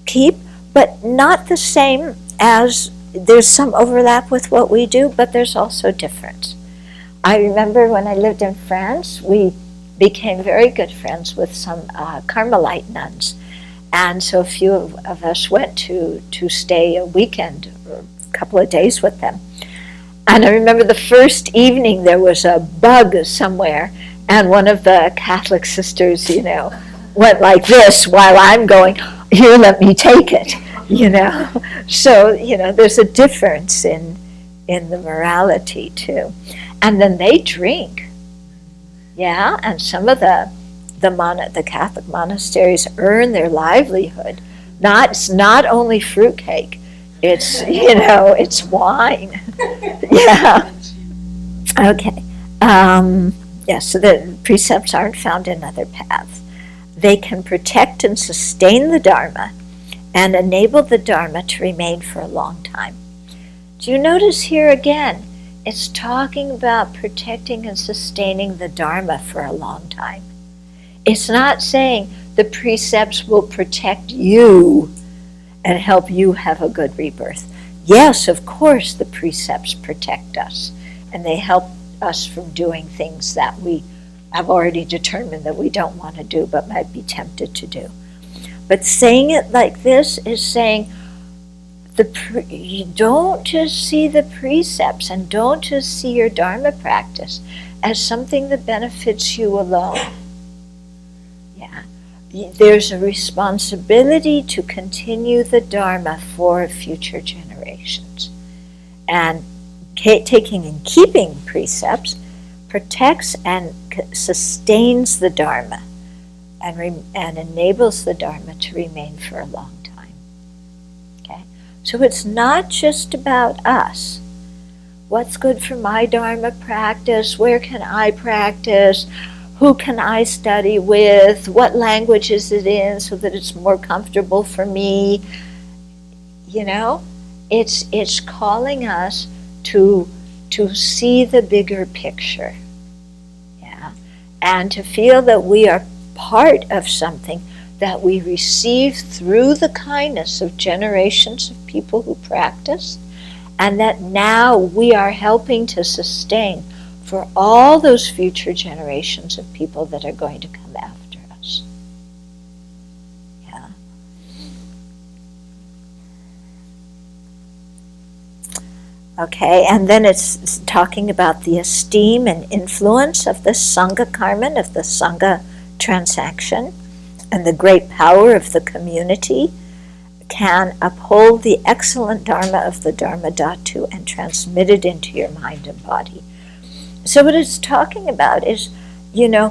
keep, but not the same as. There's some overlap with what we do, but there's also difference. I remember when I lived in France, we became very good friends with some Carmelite nuns. And so a few of us went to stay a weekend or a couple of days with them. And I remember the first evening there was a bug somewhere, and one of the Catholic sisters, went like this while I'm going, here, let me take it. So, there's a difference in the morality too. And then they drink. Yeah, and some of the Catholic monasteries earn their livelihood. It's not only fruitcake, it's, it's wine. Yeah. Okay. So the precepts aren't found in other paths. They can protect and sustain the Dharma and enable the Dharma to remain for a long time. Do you notice here again, it's talking about protecting and sustaining the Dharma for a long time. It's not saying the precepts will protect you and help you have a good rebirth. Yes, of course, the precepts protect us, and they help us from doing things that we have already determined that we don't want to do but might be tempted to do. But saying it like this is saying, you don't just see the precepts and don't just see your Dharma practice as something that benefits you alone. Yeah, there's a responsibility to continue the Dharma for future generations. And taking and keeping precepts protects and sustains the Dharma and enables the Dharma to remain for a long time. Okay? So it's not just about us. What's good for my Dharma practice? Where can I practice? Who can I study with? What language is it in so that it's more comfortable for me? It's calling us to see the bigger picture. Yeah? And to feel that we are part of something that we receive through the kindness of generations of people who practice, and that now we are helping to sustain for all those future generations of people that are going to come after us. Yeah. Okay, and then it's talking about the esteem and influence of the Sangha karma, of the Sangha transaction, and the great power of the community can uphold the excellent Dharma of the Dharma Dhatu and transmit it into your mind and body. So what it's talking about is, you're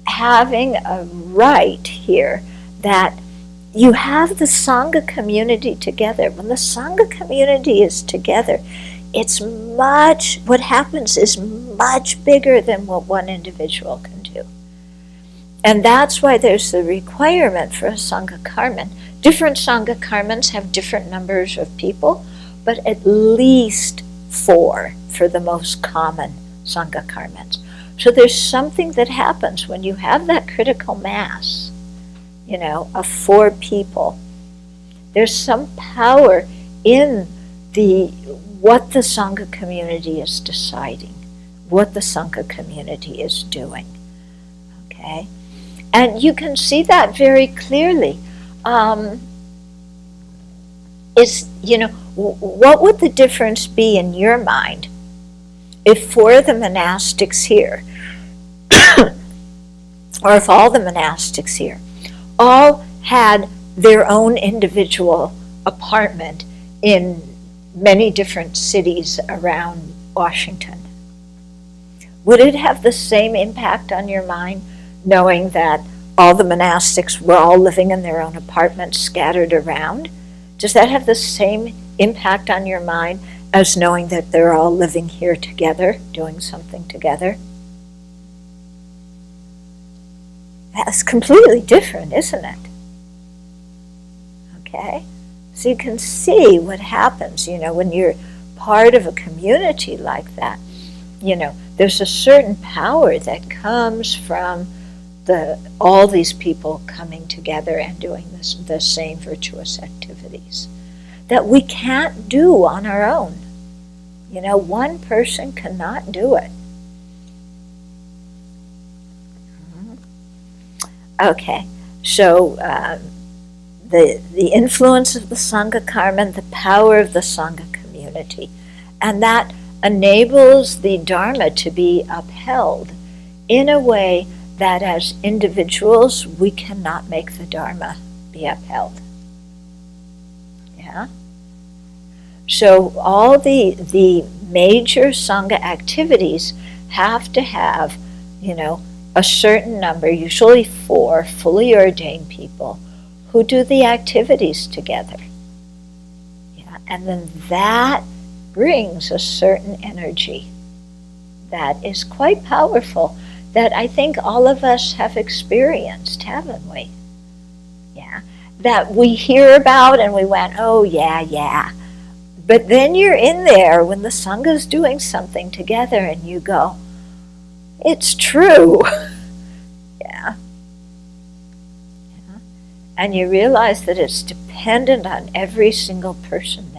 having a right here that you have the Sangha community together. When the Sangha community is together, what happens is much bigger than what one individual can do. And that's why there's the requirement for a Sangha karman. Different Sangha karmans have different numbers of people, but at least 4 for the most common Sangha karmans. So there's something that happens when you have that critical mass, of 4 people. There's some power in what the Sangha community is deciding, what the Sangha community is doing. Okay? And you can see that very clearly. What would the difference be in your mind if 4 of the monastics here, or if all the monastics here, all had their own individual apartment in many different cities around Washington? Would it have the same impact on your mind, knowing that all the monastics were all living in their own apartments scattered around? Does that have the same impact on your mind as knowing that they're all living here together, doing something together? That's completely different, isn't it? Okay? So you can see what happens, when you're part of a community like that. There's a certain power that comes from all these people coming together and doing the same virtuous activities that we can't do on our own. One person cannot do it. Okay, so the influence of the Sangha karma, the power of the Sangha community, and that enables the Dharma to be upheld in a way that as individuals we cannot make the Dharma be upheld. Yeah? So all the major Sangha activities have to have, a certain number, usually 4 fully ordained people who do the activities together. Yeah? And then that brings a certain energy that is quite powerful, that I think all of us have experienced, haven't we? Yeah. That we hear about and we went, oh yeah. But then you're in there when the Sangha's doing something together and you go, it's true. Yeah. And you realize that it's dependent on every single person